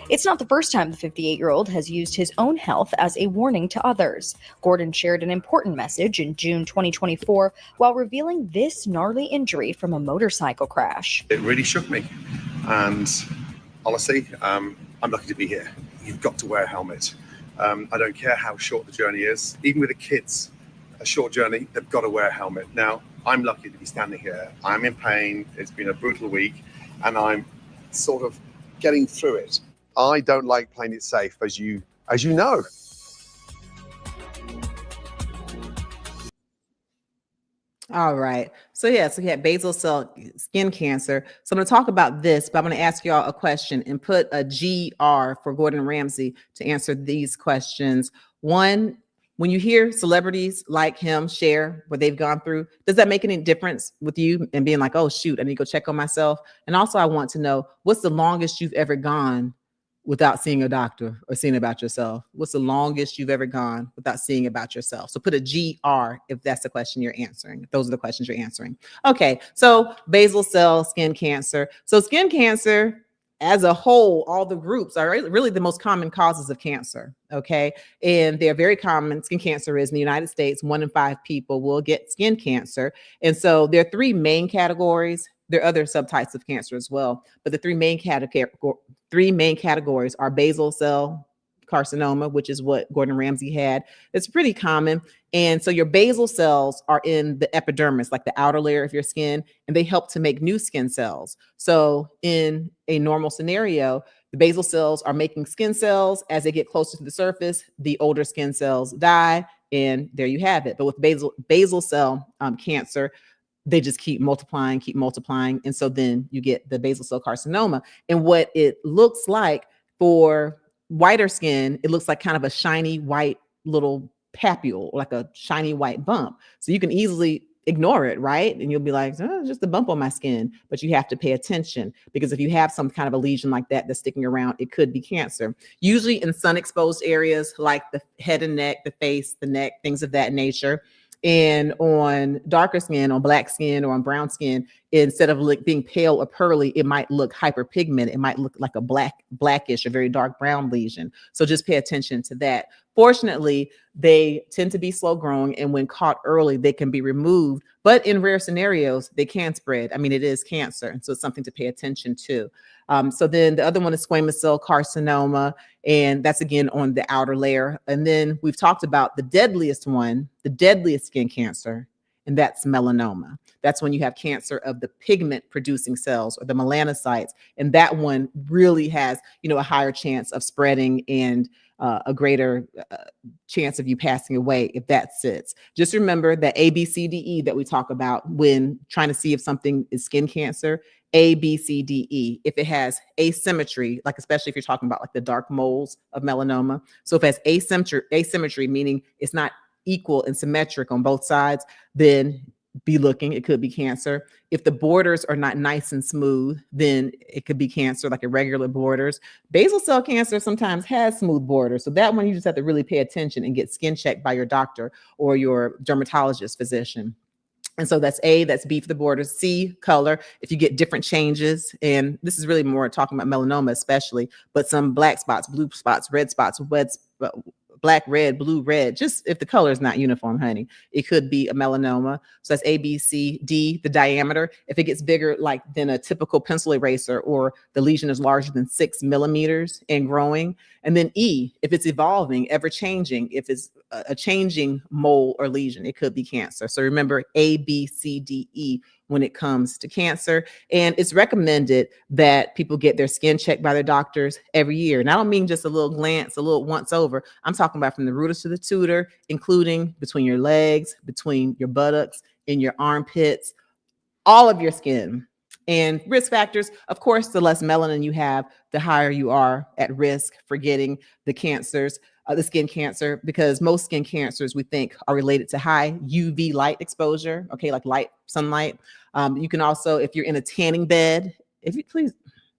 It's not the first time the 58-year-old has used his own health as a warning to others. Gordon shared an important message in June 2024 while revealing this gnarly injury from a motorcycle crash. It really shook me. And honestly, I'm lucky to be here. You've got to wear a helmet. I don't care how short the journey is. Even with the kids, a short journey, they've got to wear a helmet. Now, I'm lucky to be standing here. I'm in pain. It's been a brutal week, and I'm sort of getting through it. I don't like playing it safe, as you know. All right. So he had basal cell skin cancer. So I'm going to talk about this, but I'm going to ask y'all a question and put a GR for Gordon Ramsay to answer these questions. One, when you hear celebrities like him share what they've gone through, does that make any difference with you and being like, oh, shoot, I need to go check on myself? And also I want to know, what's the longest you've ever gone without seeing a doctor or seeing about yourself? What's the longest you've ever gone without seeing about yourself? So put a GR if that's the question you're answering. Those are the questions you're answering. Okay, so basal cell skin cancer. So skin cancer as a whole, all the groups are really the most common causes of cancer, okay? And they're very common. Skin cancer is in the United States, 1 in 5 people will get skin cancer. And so there are 3 main categories. There are other subtypes of cancer as well, but the three main categories are basal cell carcinoma, which is what Gordon Ramsay had. It's pretty common. And so your basal cells are in the epidermis, like the outer layer of your skin, and they help to make new skin cells. So in a normal scenario, the basal cells are making skin cells. As they get closer to the surface, the older skin cells die, and there you have it. But with basal cell cancer, they just keep multiplying. And so then you get the basal cell carcinoma. And what it looks like for whiter skin, it looks like kind of a shiny white little papule, like a shiny white bump. So you can easily ignore it, right? And you'll be like, oh, just a bump on my skin. But you have to pay attention, because if you have some kind of a lesion like that that's sticking around, it could be cancer. Usually in sun exposed areas like the head and neck, the face, the neck, things of that nature. And on darker skin, on black skin or on brown skin, instead of being pale or pearly, it might look hyperpigmented. It might look like a blackish or very dark brown lesion. So just pay attention to that. Fortunately, they tend to be slow growing, and when caught early, they can be removed. But in rare scenarios, they can spread. I mean, it is cancer, and so it's something to pay attention to. So then the other one is squamous cell carcinoma, and that's again on the outer layer. And then we've talked about the deadliest one, the deadliest skin cancer, and that's melanoma. That's when you have cancer of the pigment producing cells, or the melanocytes. And that one really has, a higher chance of spreading and a greater chance of you passing away if that sits. Just remember that A, B, C, D, E that we talk about when trying to see if something is skin cancer. A, B, C, D, E. If it has asymmetry, like especially if you're talking about like the dark moles of melanoma. So if it has asymmetry, meaning it's not equal and symmetric on both sides, then be looking, it could be cancer. If the borders are not nice and smooth, then it could be cancer, like irregular borders. Basal cell cancer sometimes has smooth borders. So that one, you just have to really pay attention and get skin checked by your doctor or your dermatologist physician. And so that's A, that's B for the borders. C, color. If you get different changes, and this is really more talking about melanoma especially, but some black spots, blue spots, red spots, black, red, blue, red, just if the color is not uniform, honey, it could be a melanoma. So that's A, B, C, D, the diameter. If it gets bigger, like than a typical pencil eraser, or the lesion is larger than 6 millimeters and growing. And then E, if it's evolving, ever changing, if it's a changing mole or lesion, it could be cancer. So remember A, B, C, D, E when it comes to cancer. And it's recommended that people get their skin checked by their doctors every year. And I don't mean just a little glance, a little once over. I'm talking about from the rooter to the tutor, including between your legs, between your buttocks, in your armpits, all of your skin. And risk factors, of course, the less melanin you have, the higher you are at risk for getting the cancers, the skin cancer, because most skin cancers we think are related to high UV light exposure, okay, like light, sunlight. You can also, if you're in a tanning bed, if you please,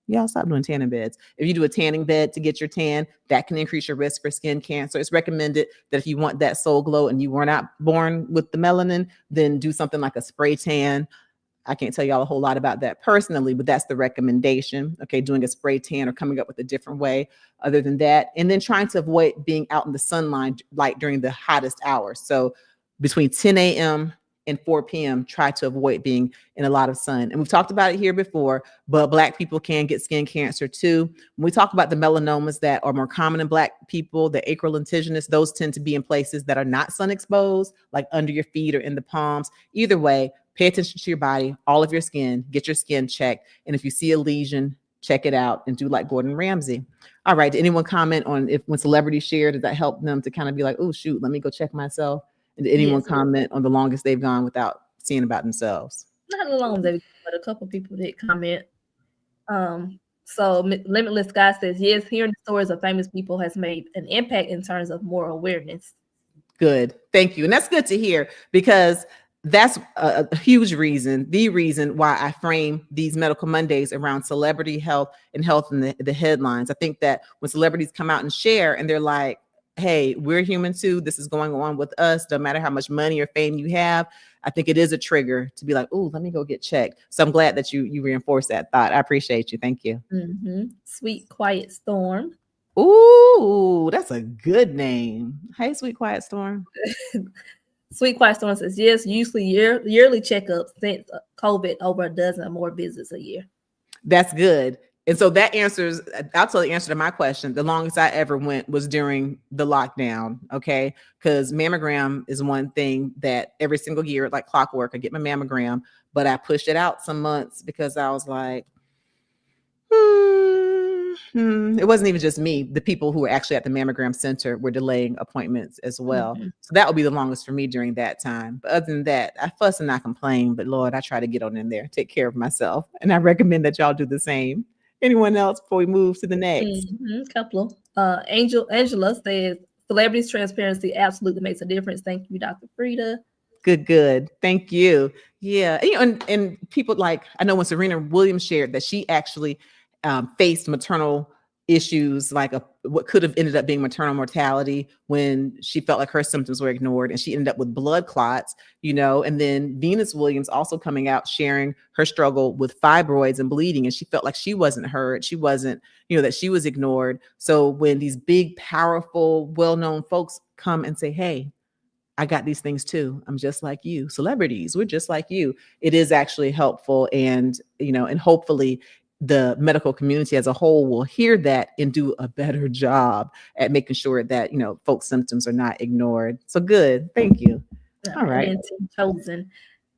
y'all stop doing tanning beds. If you do a tanning bed to get your tan, that can increase your risk for skin cancer. It's recommended that if you want that soul glow and you were not born with the melanin, then do something like a spray tan. I can't tell y'all a whole lot about that personally, but that's the recommendation. Okay, doing a spray tan or coming up with a different way other than that. And then trying to avoid being out in the sunlight during the hottest hours. So between 10 a.m. and 4 p.m., try to avoid being in a lot of sun. And we've talked about it here before, but Black people can get skin cancer too. When we talk about the melanomas that are more common in Black people, the acrolentiginous, those tend to be in places that are not sun exposed, like under your feet or in the palms. Either way, pay attention to your body, all of your skin, get your skin checked. And if you see a lesion, check it out and do like Gordon Ramsay. All right. Did anyone comment on if when celebrities share, does that help them to kind of be like, oh, shoot, let me go check myself? And did anyone comment on the longest they've gone without seeing about themselves? Not the longest, but a couple people did comment. So Limitless Sky says, yes, hearing the stories of famous people has made an impact in terms of more awareness. Good. Thank you. And that's good to hear, because that's a huge reason, the reason why I frame these Medical Mondays around celebrity health and health in the headlines. I think that when celebrities come out and share and they're like, hey, we're human too, this is going on with us, no matter how much money or fame you have, I think it is a trigger to be like, oh, let me go get checked. So I'm glad that you reinforced that thought. I appreciate you. Thank you. Mm-hmm. Sweet Quiet Storm. Ooh, that's a good name. Hey, Sweet Quiet Storm. Sweet Quiet Storm says, yes, usually yearly checkups since COVID, over a dozen or more visits a year. That's good. And so that answers, I'll tell the answer to my question. The longest I ever went was during the lockdown. Okay. Because mammogram is one thing that every single year, like clockwork, I get my mammogram, but I pushed it out some months because I was like, it wasn't even just me. The people who were actually at the mammogram center were delaying appointments as well. Mm-hmm. So that would be the longest for me during that time. But other than that, I fuss and I complain, but Lord, I try to get on in there, take care of myself. And I recommend that y'all do the same. Anyone else before we move to the next? Mm-hmm. Couple. Angela says, celebrities transparency absolutely makes a difference. Thank you, Dr. Frita. Good. Thank you. Yeah. And people like, I know when Serena Williams shared that she actually faced maternal issues, like what could have ended up being maternal mortality when she felt like her symptoms were ignored, and she ended up with blood clots, and then Venus Williams also coming out sharing her struggle with fibroids and bleeding, and she felt like she wasn't heard, she wasn't, that she was ignored. So when these big, powerful, well-known folks come and say, hey, I got these things too, I'm just like you, celebrities, we're just like you, it is actually helpful. And, and hopefully the medical community as a whole will hear that and do a better job at making sure that, folks' symptoms are not ignored. So good. Thank you. All right. And T. Chosen,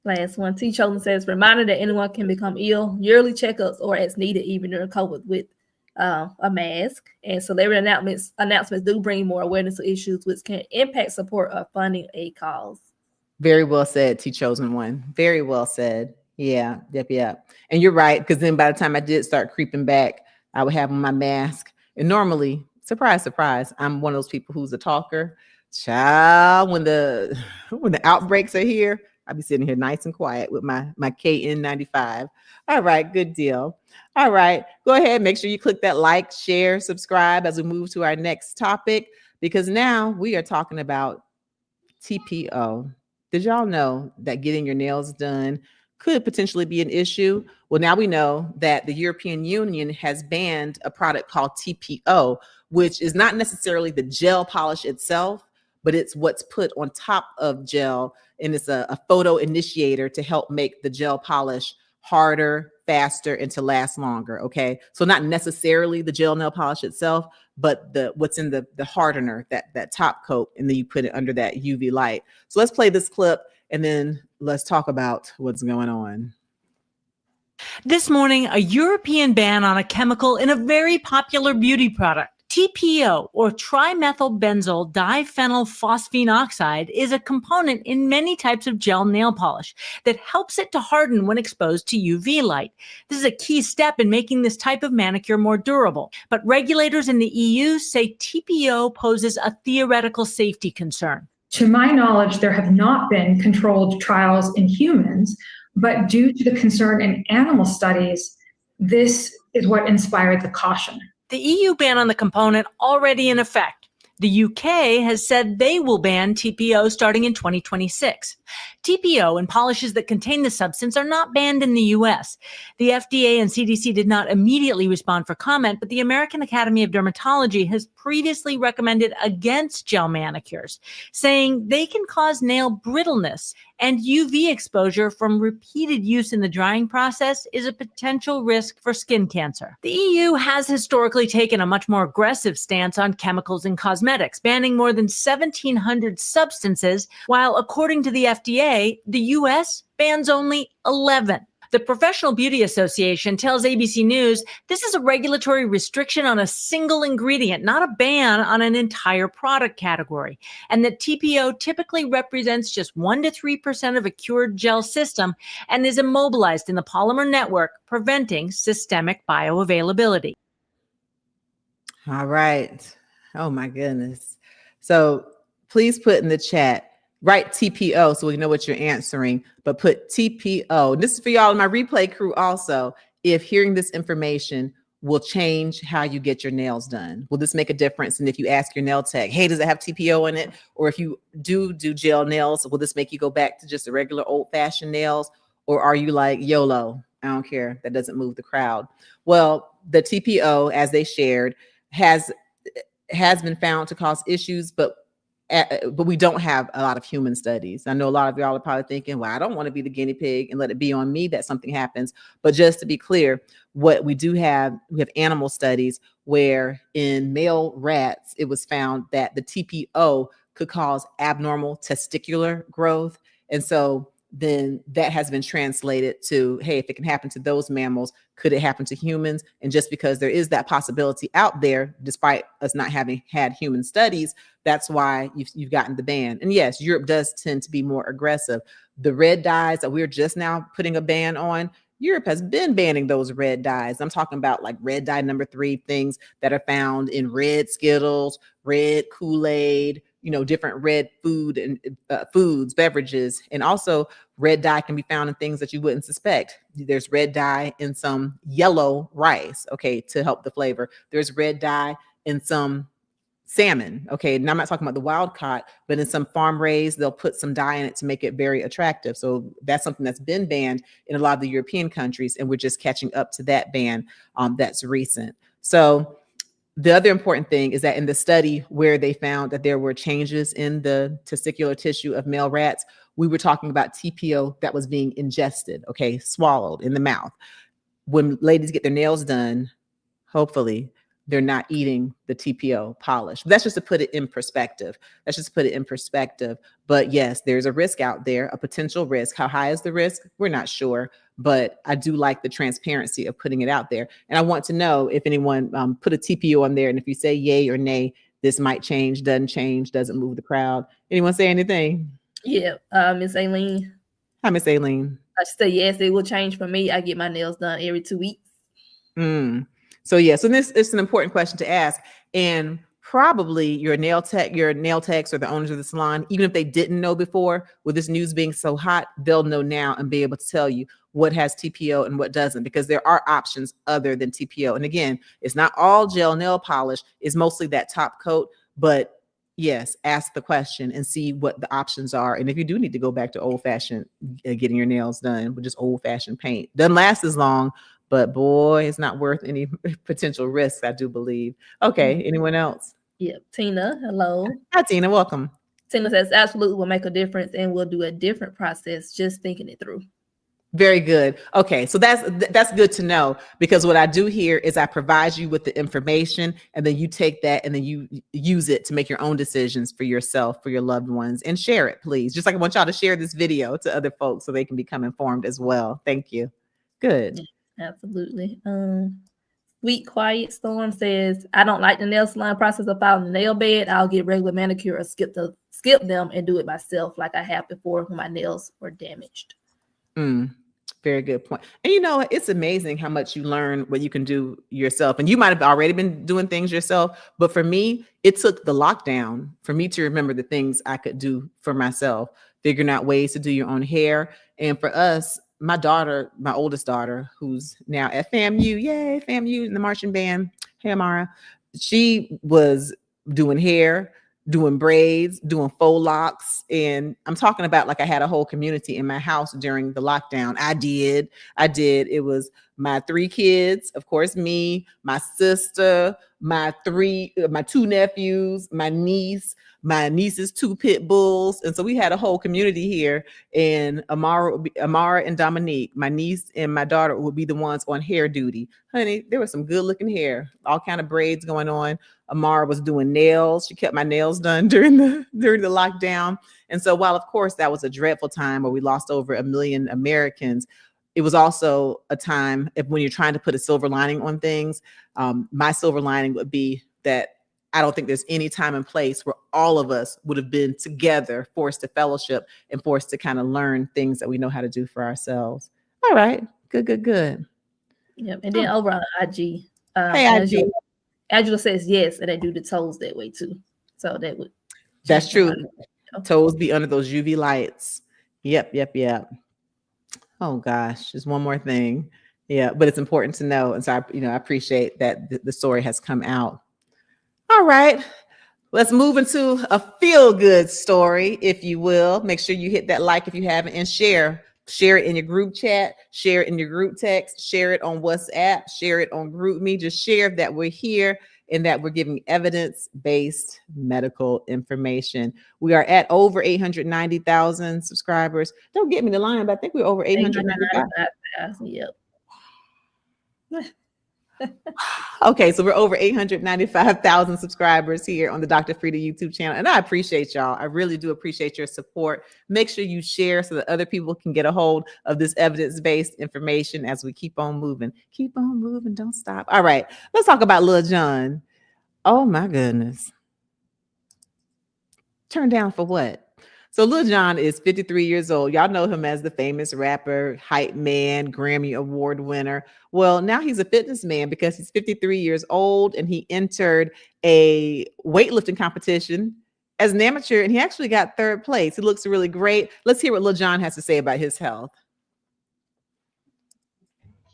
last one. T. Chosen says, reminder that anyone can become ill, yearly checkups or as needed, even during COVID with a mask. And celebrity announcements do bring more awareness to issues which can impact support or funding a cause. Very well said, T. Chosen one. Very well said. Yeah. Yep. And you're right. Because then by the time I did start creeping back, I would have on my mask. And normally, surprise, I'm one of those people who's a talker. Child, when the outbreaks are here, I'll be sitting here nice and quiet with my KN95. All right. Good deal. All right. Go ahead. Make sure you click that like, share, subscribe as we move to our next topic, because now we are talking about TPO. Did y'all know that getting your nails done could potentially be an issue. Well, now we know that the European Union has banned a product called TPO, which is not necessarily the gel polish itself, but it's what's put on top of gel. And it's a photo initiator to help make the gel polish harder, faster, and to last longer. Okay. So not necessarily the gel nail polish itself, but what's in the hardener, that top coat, and then you put it under that UV light. So let's play this clip and then let's talk about what's going on. This morning, a European ban on a chemical in a very popular beauty product. TPO, or trimethylbenzyl diphenylphosphine oxide, is a component in many types of gel nail polish that helps it to harden when exposed to UV light. This is a key step in making this type of manicure more durable. But regulators in the EU say TPO poses a theoretical safety concern. To my knowledge, there have not been controlled trials in humans, but due to the concern in animal studies, this is what inspired the caution. The EU ban on the component already in effect. The UK has said they will ban TPO starting in 2026. TPO and polishes that contain the substance are not banned in the US. The FDA and CDC did not immediately respond for comment, but the American Academy of Dermatology has previously recommended against gel manicures, saying they can cause nail brittleness, and UV exposure from repeated use in the drying process is a potential risk for skin cancer. The EU has historically taken a much more aggressive stance on chemicals in cosmetics, banning more than 1,700 substances, while according to the FDA, the US bans only 11. The Professional Beauty Association tells ABC News this is a regulatory restriction on a single ingredient, not a ban on an entire product category, and that TPO typically represents just 1 to 3% of a cured gel system and is immobilized in the polymer network, preventing systemic bioavailability. All right. Oh my goodness. So please put in the chat, write TPO so we know what you're answering, but put TPO. This is for y'all in my replay crew also. If hearing this information will change how you get your nails done. Will this make a difference? And if you ask your nail tech, hey, does it have TPO in it? Or if you do gel nails, will this make you go back to just the regular old fashioned nails? Or are you like YOLO? I don't care. That doesn't move the crowd. Well, the TPO, as they shared, has been found to cause issues, but we don't have a lot of human studies. I know a lot of y'all are probably thinking, well, I don't want to be the guinea pig and let it be on me that something happens. But just to be clear, what we do have, we have animal studies where in male rats, it was found that the TPO could cause abnormal testicular growth. And so then that has been translated to, hey, if it can happen to those mammals, could it happen to humans? And just because there is that possibility out there, despite us not having had human studies, that's why you've gotten the ban. And yes, Europe does tend to be more aggressive. The red dyes that we're just now putting a ban on, Europe has been banning those red dyes. I'm talking about like red dye number 3, things that are found in red Skittles, red Kool-Aid, different red food and foods, beverages. And also red dye can be found in things that you wouldn't suspect. There's red dye in some yellow rice, okay, to help the flavor. There's red dye in some salmon, okay. And I'm not talking about the wild caught, but in some farm raised, they'll put some dye in it to make it very attractive. So that's something that's been banned in a lot of the European countries, and we're just catching up to that ban that's recent. So the other important thing is that in the study where they found that there were changes in the testicular tissue of male rats, we were talking about TPO that was being ingested, okay, swallowed in the mouth. When ladies get their nails done, hopefully they're not eating the TPO polish. That's just to put it in perspective. But yes, there's a risk out there, a potential risk. How high is the risk? We're not sure. But I do like the transparency of putting it out there. And I want to know if anyone put a TPO on there. And if you say yay or nay, this might change, doesn't move the crowd. Anyone say anything? Yeah, Miss Aileen. Hi, Miss Aileen. I say yes, it will change for me. I get my nails done every 2 weeks. So this is an important question to ask. And probably your nail techs or the owners of the salon, even if they didn't know before, with this news being so hot, they'll know now and be able to tell you what has TPO and what doesn't, because there are options other than TPO. And again, it's not all gel nail polish, it's mostly that top coat, but yes, ask the question and see what the options are. And if you do need to go back to old-fashioned getting your nails done with just old-fashioned paint, doesn't last as long, but boy, it's not worth any potential risks, I do believe. Okay, anyone else? Yep. Tina, hello. Hi, Tina, welcome. Tina says absolutely will make a difference and we'll do a different process just thinking it through. Very good. Okay, so that's good to know, because what I do here is I provide you with the information, and then you take that and then you use it to make your own decisions for yourself, for your loved ones, and share it, please. Just like I want y'all to share this video to other folks so they can become informed as well. Thank you. Good. Absolutely. Sweet Quiet Storm says, I don't like the nail salon process of filing the nail bed. I'll get regular manicure or skip them and do it myself like I have before when my nails were damaged. Very good point. And you know, it's amazing how much you learn what you can do yourself. And you might have already been doing things yourself, but for me, it took the lockdown for me to remember the things I could do for myself, figuring out ways to do your own hair. And for us, my daughter, my oldest daughter, who's now at FAMU, yay, FAMU in the marching band, hey Amara, she was doing hair, doing braids, doing faux locks. And I'm talking about like I had a whole community in my house during the lockdown. I did. It was my 3 kids, of course, me, my sister, my 2 nephews, my niece's 2 pit bulls. And so we had a whole community here. And Amara and Dominique, my niece and my daughter, would be the ones on hair duty. Honey, there was some good looking hair, all kind of braids going on. Amara was doing nails. She kept my nails done during the lockdown. And so while, of course, that was a dreadful time where we lost over 1 million Americans, it was also a time when you're trying to put a silver lining on things. My silver lining would be that I don't think there's any time and place where all of us would have been together, forced to fellowship and forced to kind of learn things that we know how to do for ourselves. All right. Good. Yep. And then over on IG, hey, IG. Angela says yes, and they do the toes that way too. So that's true. Toes be under those UV lights. Yep. Oh gosh, just one more thing. Yeah, but it's important to know. And so I appreciate that the story has come out. All right. Let's move into a feel-good story, if you will. Make sure you hit that like if you haven't, and share. Share it in your group chat, share it in your group text, share it on WhatsApp, share it on GroupMe. Just share that we're here and that we're giving evidence-based medical information. We are at over 890,000 subscribers. Don't get me the line, but I think we're over 895,000. Yep. Okay, so we're over 895,000 subscribers here on the Dr. Frita YouTube channel. And I appreciate y'all. I really do appreciate your support. Make sure you share so that other people can get a hold of this evidence-based information as we keep on moving. Keep on moving, don't stop. All right, let's talk about Lil Jon. Oh my goodness. Turned down for what? So Lil Jon is 53 years old. Y'all know him as the famous rapper, hype man, Grammy Award winner. Well, now he's a fitness man because he's 53 years old and he entered a weightlifting competition as an amateur and he actually got 3rd place. He looks really great. Let's hear what Lil Jon has to say about his health.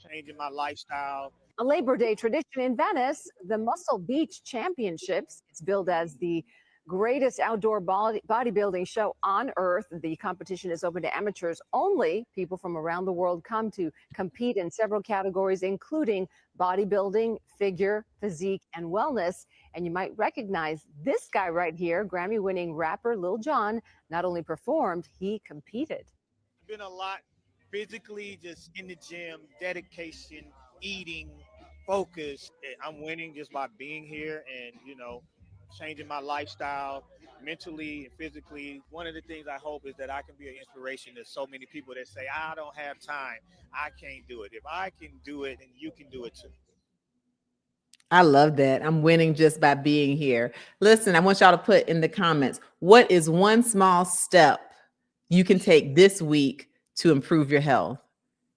Changing my lifestyle. A Labor Day tradition in Venice, the Muscle Beach Championships. It's billed as the greatest outdoor bodybuilding show on earth. The competition is open to amateurs only. People from around the world come to compete in several categories, including bodybuilding, figure, physique, and wellness. And you might recognize this guy right here, Grammy-winning rapper Lil Jon. Not only performed, he competed. Been a lot physically, just in the gym, dedication, eating, focus. I'm winning just by being here and, changing my lifestyle mentally and physically. One of the things I hope is that I can be an inspiration to so many people that say, I don't have time, I can't do it. If I can do it, then you can do it too. I love that. I'm winning just by being here. Listen, I want y'all to put in the comments, what is one small step you can take this week to improve your health?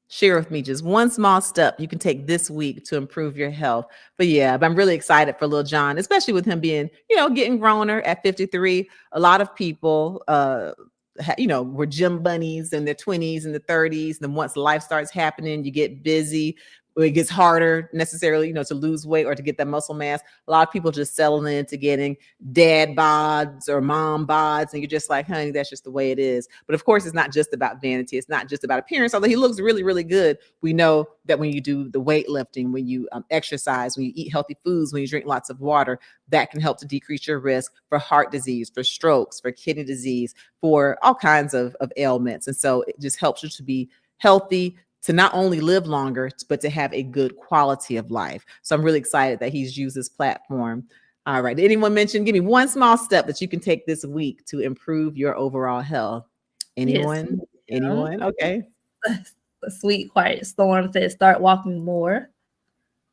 Share with me just one small step you can take this week to improve your health. But I'm really excited for Lil Jon, especially with him being, getting growner at 53. A lot of people, were gym bunnies in their 20s and the 30s. And then once life starts happening, you get busy. it gets harder necessarily, to lose weight or to get that muscle mass. A lot of people just settling into getting dad bods or mom bods. And you're just like, honey, that's just the way it is. But of course, it's not just about vanity. It's not just about appearance. Although he looks really, really good. We know that when you do the weightlifting, when you exercise, when you eat healthy foods, when you drink lots of water, that can help to decrease your risk for heart disease, for strokes, for kidney disease, for all kinds of ailments. And so it just helps you to be healthy, to not only live longer, but to have a good quality of life. So I'm really excited that he's used this platform. All right. Did anyone mention, give me one small step that you can take this week to improve your overall health? Anyone? Yes. Anyone? Okay. A sweet quiet storm says start walking more.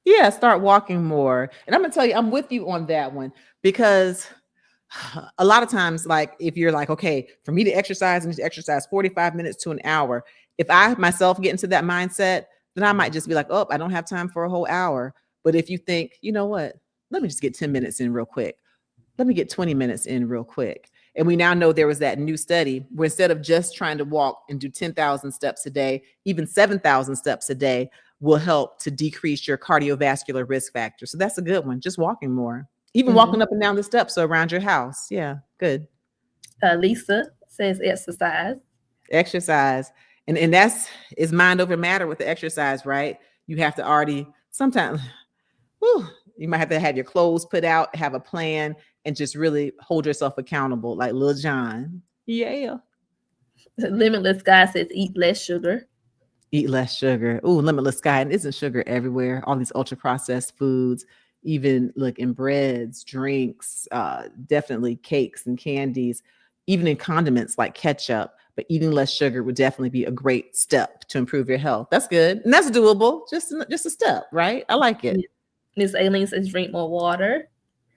Yeah, start walking more. And I'm going to tell you, I'm with you on that one, because a lot of times, like if you're like, okay, for me to exercise, I need to exercise 45 minutes to an hour. If I myself get into that mindset, then I might just be like, oh, I don't have time for a whole hour. But if you think, you know what, let me just get 10 minutes in real quick. Let me get 20 minutes in real quick. And we now know there was that new study where instead of just trying to walk and do 10,000 steps a day, even 7,000 steps a day will help to decrease your cardiovascular risk factor. So that's a good one. Just walking more, even walking up and down the steps around your house. Yeah, good. Lisa says exercise. Exercise. And is mind over matter with the exercise, right? You have to already sometimes, you might have to have your clothes put out, have a plan, and just really hold yourself accountable, like Lil John. Yeah. Limitless Guy says eat less sugar. Eat less sugar. Ooh, Limitless Guy. And isn't sugar everywhere? All these ultra processed foods, even look in breads, drinks, definitely cakes and candies, even in condiments like ketchup. But eating less sugar would definitely be a great step to improve your health. That's good. And that's doable. Just a step, right? I like it. Miss Aileen says drink more water.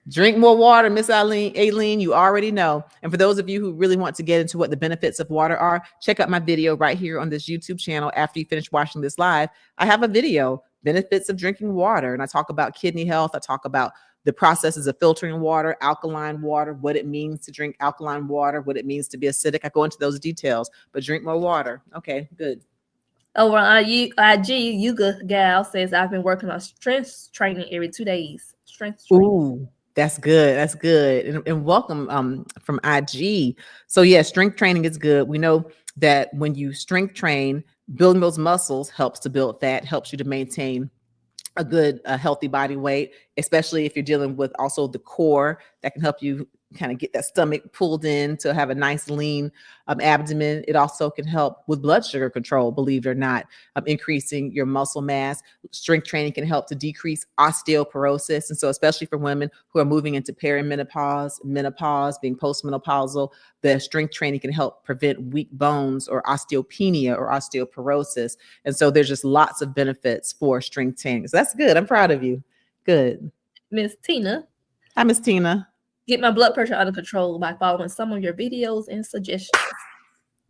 Drink more water, Miss Aileen, you already know. And for those of you who really want to get into what the benefits of water are, check out my video right here on this YouTube channel. After you finish watching this live, I have a video, benefits of drinking water. And I talk about kidney health. I talk about the processes of filtering water, alkaline water, what it means to drink alkaline water, what it means to be acidic. I go into those details, but drink more water. Okay, good. Over on IG, Yuga Gal says, I've been working on strength training every 2 days. Strength training. Ooh, that's good. That's good. And welcome from IG. So yeah, strength training is good. We know that when you strength train, building those muscles helps to build fat, helps you to maintain a good, healthy body weight, especially if you're dealing with also the core. That can help you kind of get that stomach pulled in to have a nice lean abdomen. It also can help with blood sugar control, believe it or not, increasing your muscle mass. Strength training can help to decrease osteoporosis. And so especially for women who are moving into perimenopause, menopause, being postmenopausal, the strength training can help prevent weak bones or osteopenia or osteoporosis. And so there's just lots of benefits for strength training. So that's good. I'm proud of you. Good. Miss Tina. Hi, Miss Tina. Get my blood pressure under control by following some of your videos and suggestions.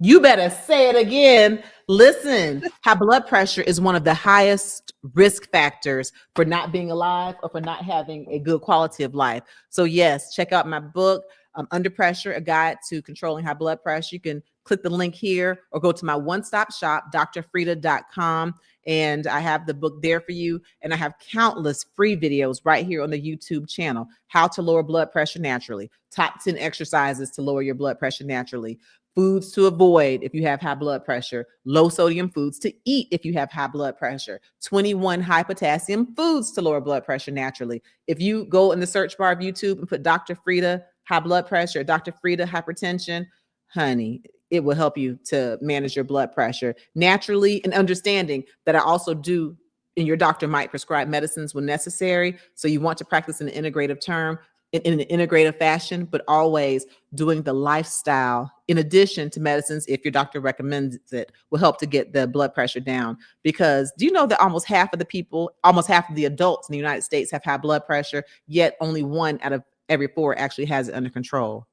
You better say it again. Listen, high blood pressure is one of the highest risk factors for not being alive or for not having a good quality of life. So yes, check out my book, Under Pressure, a guide to controlling high blood pressure. You can click the link here or go to my one-stop shop, drfrita.com. And I have the book there for you. And I have countless free videos right here on the YouTube channel. How to lower blood pressure naturally. Top 10 exercises to lower your blood pressure naturally. Foods to avoid if you have high blood pressure. Low sodium foods to eat if you have high blood pressure. 21 high potassium foods to lower blood pressure naturally. If you go in the search bar of YouTube and put Dr. Frita high blood pressure, Dr. Frita hypertension, honey, it will help you to manage your blood pressure naturally, and understanding that I also do, and your doctor might prescribe medicines when necessary. So you want to practice in an integrative term, in an integrative fashion, but always doing the lifestyle in addition to medicines, if your doctor recommends it, will help to get the blood pressure down. Because do you know that almost half of the adults in the United States have high blood pressure, yet only 1 out of every 4 actually has it under control?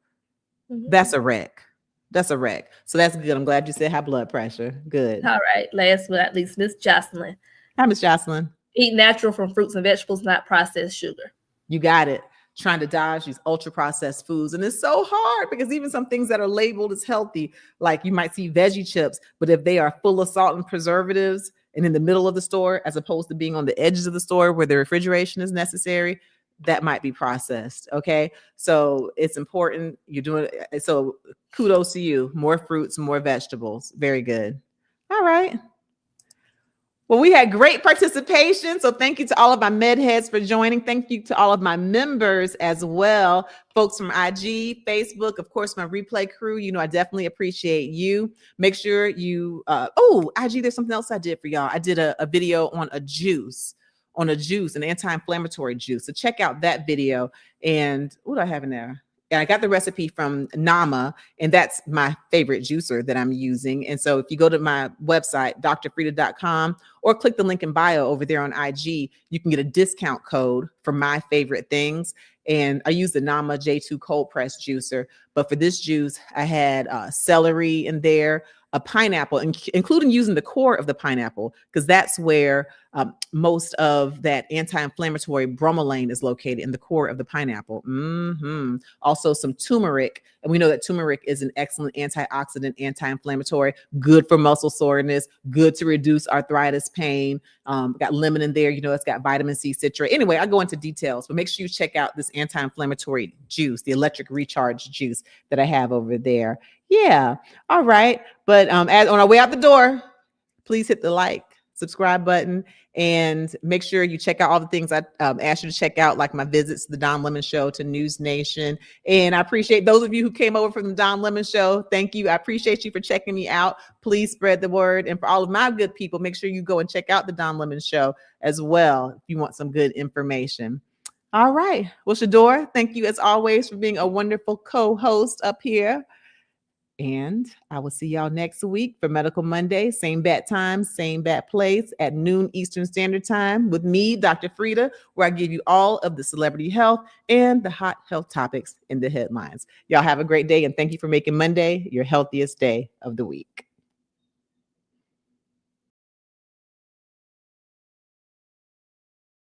Mm-hmm. That's a wreck. That's a wreck. So that's good. I'm glad you said high blood pressure. Good. All right. Last but not least, Miss Jocelyn. Hi, Miss Jocelyn. Eat natural from fruits and vegetables, not processed sugar. You got it. Trying to dodge these ultra processed foods. And it's so hard because even some things that are labeled as healthy, like you might see veggie chips, but if they are full of salt and preservatives and in the middle of the store, as opposed to being on the edges of the store where the refrigeration is necessary, that might be processed. Okay. So it's important you're doing it. So kudos to you. More fruits, more vegetables. Very good. All right. Well, we had great participation. So thank you to all of my med heads for joining. Thank you to all of my members as well. Folks from IG, Facebook, of course, my replay crew. You know, I definitely appreciate you. Make sure you, IG, there's something else I did for y'all. I did a video on a juice, an anti-inflammatory juice. So check out that video. And what do I have in there? And I got the recipe from Nama, and that's my favorite juicer that I'm using. And so if you go to my website, drfrita.com, or click the link in bio over there on IG, you can get a discount code for my favorite things. And I use the Nama J2 cold press juicer. But for this juice, I had celery in there, a pineapple, including using the core of the pineapple, because that's where most of that anti-inflammatory bromelain is located, in the core of the pineapple. Also some turmeric. And we know that turmeric is an excellent antioxidant, anti-inflammatory, good for muscle soreness, good to reduce arthritis pain. Got lemon in there. You know, it's got vitamin C, citrate. Anyway, I go into details, but make sure you check out this anti-inflammatory juice, the electric recharge juice that I have over there. Yeah. All right. But as on our way out the door, please hit the like, subscribe button, and make sure you check out all the things I asked you to check out, like my visits to the Don Lemon Show, to News Nation. And I appreciate those of you who came over from the Don Lemon Show. Thank you. I appreciate you for checking me out. Please spread the word. And for all of my good people, make sure you go and check out the Don Lemon Show as well if you want some good information. All right. Well, Shador, thank you as always for being a wonderful co-host up here. And I will see y'all next week for Medical Monday. Same bat time, same bat place at noon Eastern Standard Time with me, Dr. Frita, where I give you all of the celebrity health and the hot health topics in the headlines. Y'all have a great day, and thank you for making Monday your healthiest day of the week.